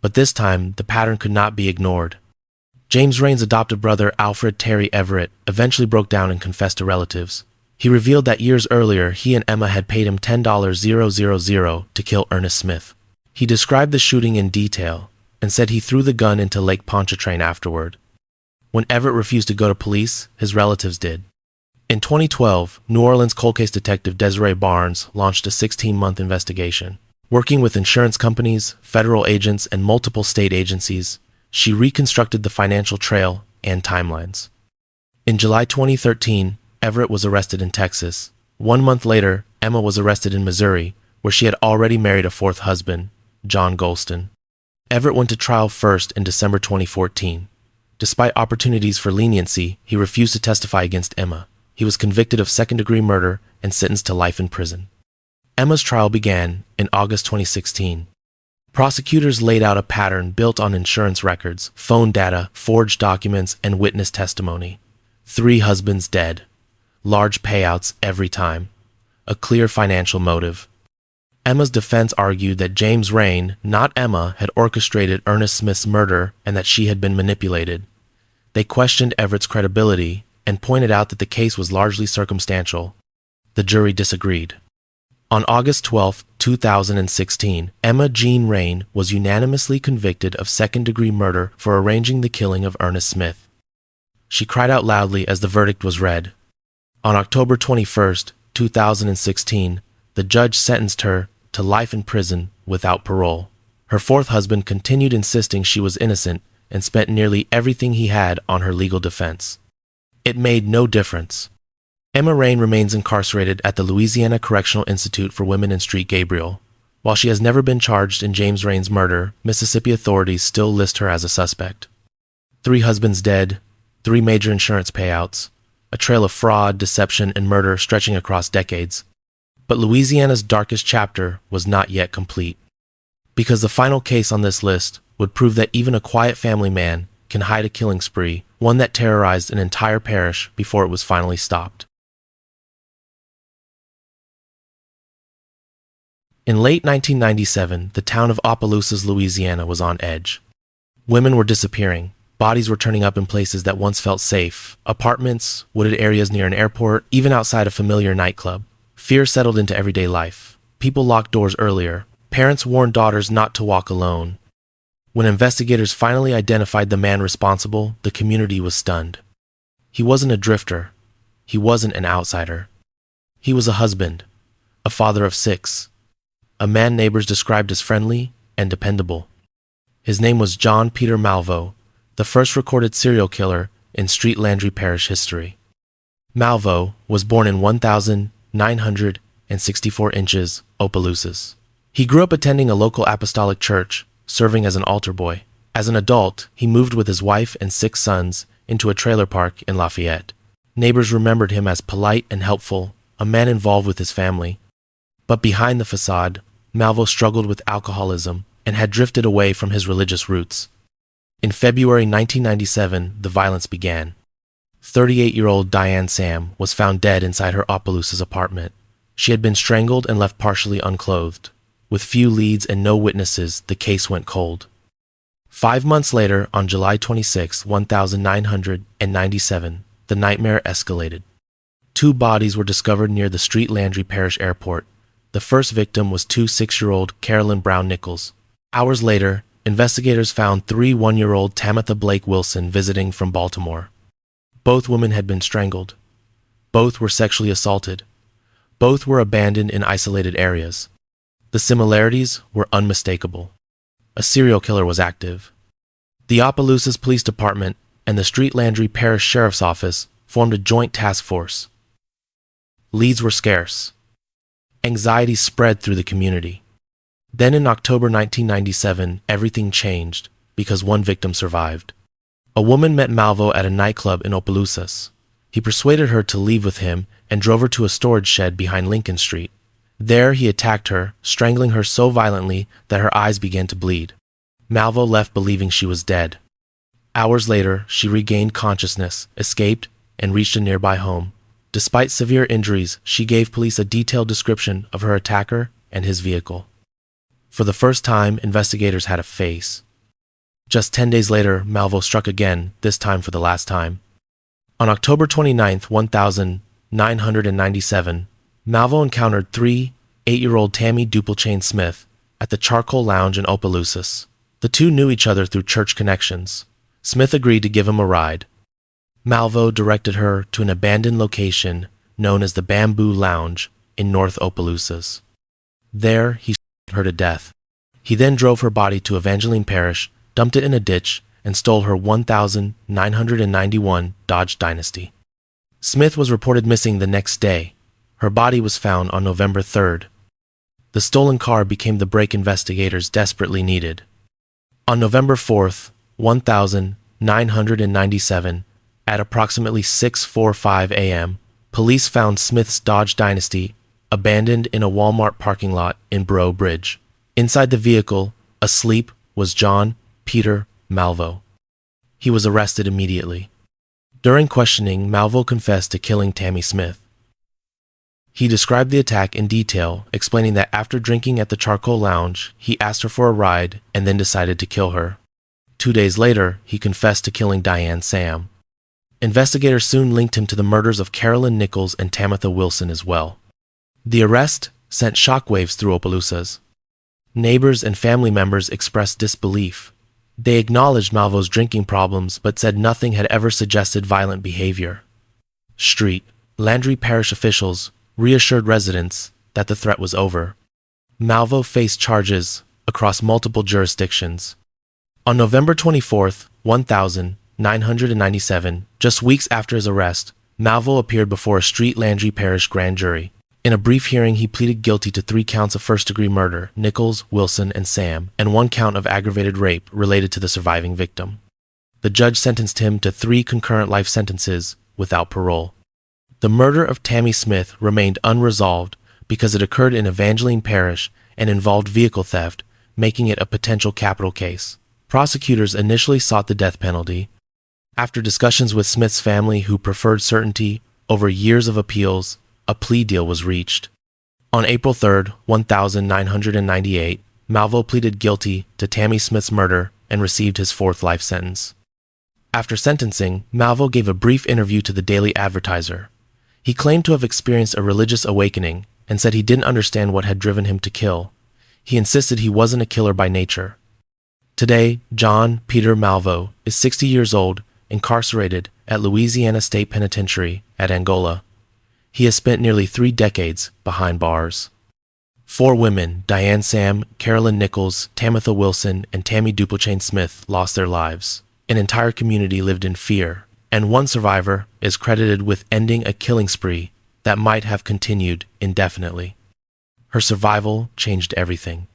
but this time the pattern could not be ignored. James Rain's adopted brother, Alfred Terry Everett, eventually broke down and confessed to relatives. He revealed that years earlier, he and Emma had paid him $10,000 to kill Ernest Smith. He described the shooting in detail and said he threw the gun into Lake Pontchartrain afterward. When Everett refused to go to police, his relatives did. In 2012, New Orleans cold case detective Desiree Barnes launched a 16-month investigation. Working with insurance companies, federal agents, and multiple state agencies, she reconstructed the financial trail and timelines. In July 2013, Everett was arrested in Texas. 1 month later, Emma was arrested in Missouri, where she had already married a fourth husband, John Golston. Everett went to trial first in December 2014. Despite opportunities for leniency, he refused to testify against Emma. He was convicted of second-degree murder and sentenced to life in prison. Emma's trial began in August 2016. Prosecutors laid out a pattern built on insurance records, phone data, forged documents, and witness testimony. 3 husbands dead. Large payouts every time. A clear financial motive. Emma's defense argued that James Rain, not Emma, had orchestrated Ernest Smith's murder and that she had been manipulated. They questioned Everett's credibility and pointed out that the case was largely circumstantial. The jury disagreed. On August 12, 2016, Emma Jean Rain was unanimously convicted of second-degree murder for arranging the killing of Ernest Smith. She cried out loudly as the verdict was read. On October 21, 2016, the judge sentenced her to life in prison without parole. Her fourth husband continued insisting she was innocent and spent nearly everything he had on her legal defense. It made no difference. Emma Rain remains incarcerated at the Louisiana Correctional Institute for Women in Street Gabriel. While she has never been charged in James Rain's murder, Mississippi authorities still list her as a suspect. 3 husbands dead, 3 major insurance payouts, a trail of fraud, deception, and murder stretching across decades. But Louisiana's darkest chapter was not yet complete, because the final case on this list would prove that even a quiet family man can hide a killing spree, one that terrorized an entire parish before it was finally stopped. In late 1997, the town of Opelousas, Louisiana was on edge. Women were disappearing. Bodies were turning up in places that once felt safe. Apartments, wooded areas near an airport, even outside a familiar nightclub. Fear settled into everyday life. People locked doors earlier. Parents warned daughters not to walk alone. When investigators finally identified the man responsible, the community was stunned. He wasn't a drifter. He wasn't an outsider. He was a husband, a father of 6, a man neighbors described as friendly and dependable. His name was John Peter Malveaux, the first recorded serial killer in Street Landry Parish history. Malveaux was born in 1,964 inches, Opelousas. He grew up attending a local apostolic church, serving as an altar boy. As an adult, he moved with his wife and 6 sons into a trailer park in Lafayette. Neighbors remembered him as polite and helpful, a man involved with his family. But behind the facade, Malveaux struggled with alcoholism and had drifted away from his religious roots. In February 1997, the violence began. 38-year-old Diane Sam was found dead inside her Opelousas apartment. She had been strangled and left partially unclothed. With few leads and no witnesses, the case went cold. 5 months later, on July 26, 1997, the nightmare escalated. 2 bodies were discovered near the Street Landry Parish Airport. The first victim was 6-year-old Carolyn Brown Nichols. Hours later, investigators found 3 1-year-old Tamitha Blake Wilson visiting from Baltimore. Both women had been strangled. Both were sexually assaulted. Both were abandoned in isolated areas. The similarities were unmistakable. A serial killer was active. The Opelousas Police Department and the Street Landry Parish Sheriff's Office formed a joint task force. Leads were scarce. Anxiety spread through the community. Then in October 1997, everything changed because one victim survived. A woman met Malveaux at a nightclub in Opelousas. He persuaded her to leave with him and drove her to a storage shed behind Lincoln Street. There he attacked her, strangling her so violently that her eyes began to bleed. Malveaux left believing she was dead. Hours later, she regained consciousness, escaped, and reached a nearby home. Despite severe injuries, she gave police a detailed description of her attacker and his vehicle. For the first time, investigators had a face. Just 10 days later, Malveaux struck again, this time for the last time. On October 29, 1997, Malveaux encountered 8-year-old Tammy Duplechain Smith at the Charcoal Lounge in Opelousas. The two knew each other through church connections. Smith agreed to give him a ride. Malvo directed her to an abandoned location known as the Bamboo Lounge in North Opelousas. There, he shot her to death. He then drove her body to Evangeline Parish, dumped it in a ditch, and stole her 1991 Dodge Dynasty. Smith was reported missing the next day. Her body was found on November 3rd. The stolen car became the break investigators desperately needed. On November 4th, 1997, at approximately 6:45 a.m., police found Smith's Dodge Dynasty abandoned in a Walmart parking lot in Breaux Bridge. Inside the vehicle, asleep, was John Peter Malvo. He was arrested immediately. During questioning, Malvo confessed to killing Tammy Smith. He described the attack in detail, explaining that after drinking at the Charcoal Lounge, he asked her for a ride and then decided to kill her. 2 days later, he confessed to killing Diane Sam. Investigators soon linked him to the murders of Carolyn Nichols and Tamitha Wilson as well. The arrest sent shockwaves through Opelousas. Neighbors and family members expressed disbelief. They acknowledged Malvo's drinking problems but said nothing had ever suggested violent behavior. Landry Parish officials reassured residents that the threat was over. Malvo faced charges across multiple jurisdictions. On November 24th, 1997, just weeks after his arrest, Malvo appeared before a Street Landry Parish grand jury. In a brief hearing, he pleaded guilty to 3 counts of first-degree murder, Nichols, Wilson, and Sam, and 1 count of aggravated rape related to the surviving victim. The judge sentenced him to 3 concurrent life sentences without parole. The murder of Tammy Smith remained unresolved because it occurred in Evangeline Parish and involved vehicle theft, making it a potential capital case. Prosecutors initially sought the death penalty. After discussions with Smith's family, who preferred certainty over years of appeals, a plea deal was reached. On April 3rd, 1998, Malvo pleaded guilty to Tammy Smith's murder and received his 4th life sentence. After sentencing, Malvo gave a brief interview to the Daily Advertiser. He claimed to have experienced a religious awakening and said he didn't understand what had driven him to kill. He insisted he wasn't a killer by nature. Today, John Peter Malvo is 60 years old, incarcerated at Louisiana State Penitentiary at Angola. He has spent nearly 3 decades behind bars. 4 women, Diane Sam, Carolyn Nichols, Tamitha Wilson, and Tammy Duplachain Smith, lost their lives. An entire community lived in fear, and 1 survivor is credited with ending a killing spree that might have continued indefinitely. Her survival changed everything.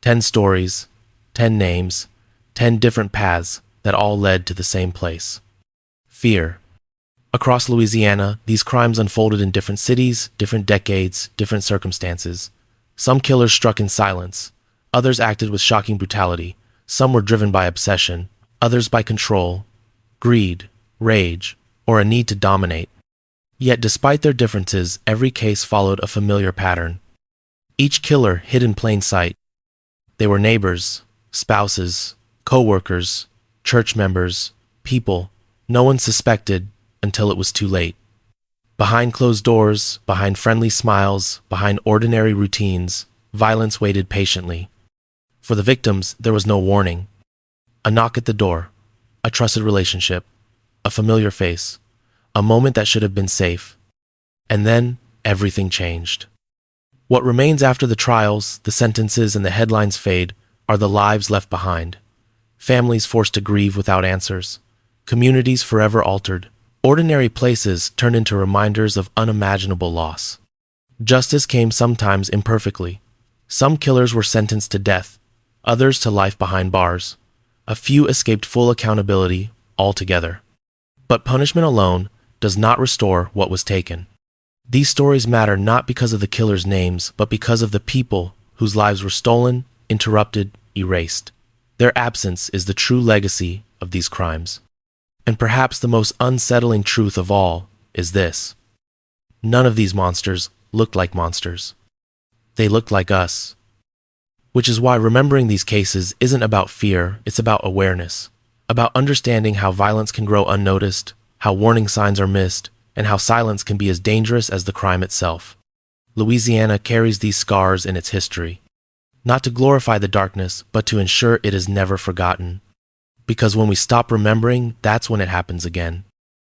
10 stories, 10 names, 10 different paths that all led to the same place. Fear. Across Louisiana, these crimes unfolded in different cities, different decades, different circumstances. Some killers struck in silence. Others acted with shocking brutality. Some were driven by obsession. Others by control, greed, rage, or a need to dominate. Yet despite their differences, every case followed a familiar pattern. Each killer hid in plain sight. They were neighbors, spouses, co-workers, church members, people no one suspected until it was too late. Behind closed doors, behind friendly smiles, behind ordinary routines, violence waited patiently. For the victims, there was no warning. A knock at the door, a trusted relationship, a familiar face, a moment that should have been safe. And then, everything changed. What remains after the trials, the sentences, and the headlines fade are the lives left behind. Families forced to grieve without answers. Communities forever altered. Ordinary places turned into reminders of unimaginable loss. Justice came sometimes imperfectly. Some killers were sentenced to death, others to life behind bars. A few escaped full accountability altogether. But punishment alone does not restore what was taken. These stories matter not because of the killers' names, but because of the people whose lives were stolen, interrupted, erased. Their absence is the true legacy of these crimes. And perhaps the most unsettling truth of all is this: none of these monsters looked like monsters. They looked like us. Which is why remembering these cases isn't about fear, it's about awareness, about understanding how violence can grow unnoticed, how warning signs are missed, and how silence can be as dangerous as the crime itself. Louisiana carries these scars in its history, not to glorify the darkness, but to ensure it is never forgotten. Because when we stop remembering, that's when it happens again.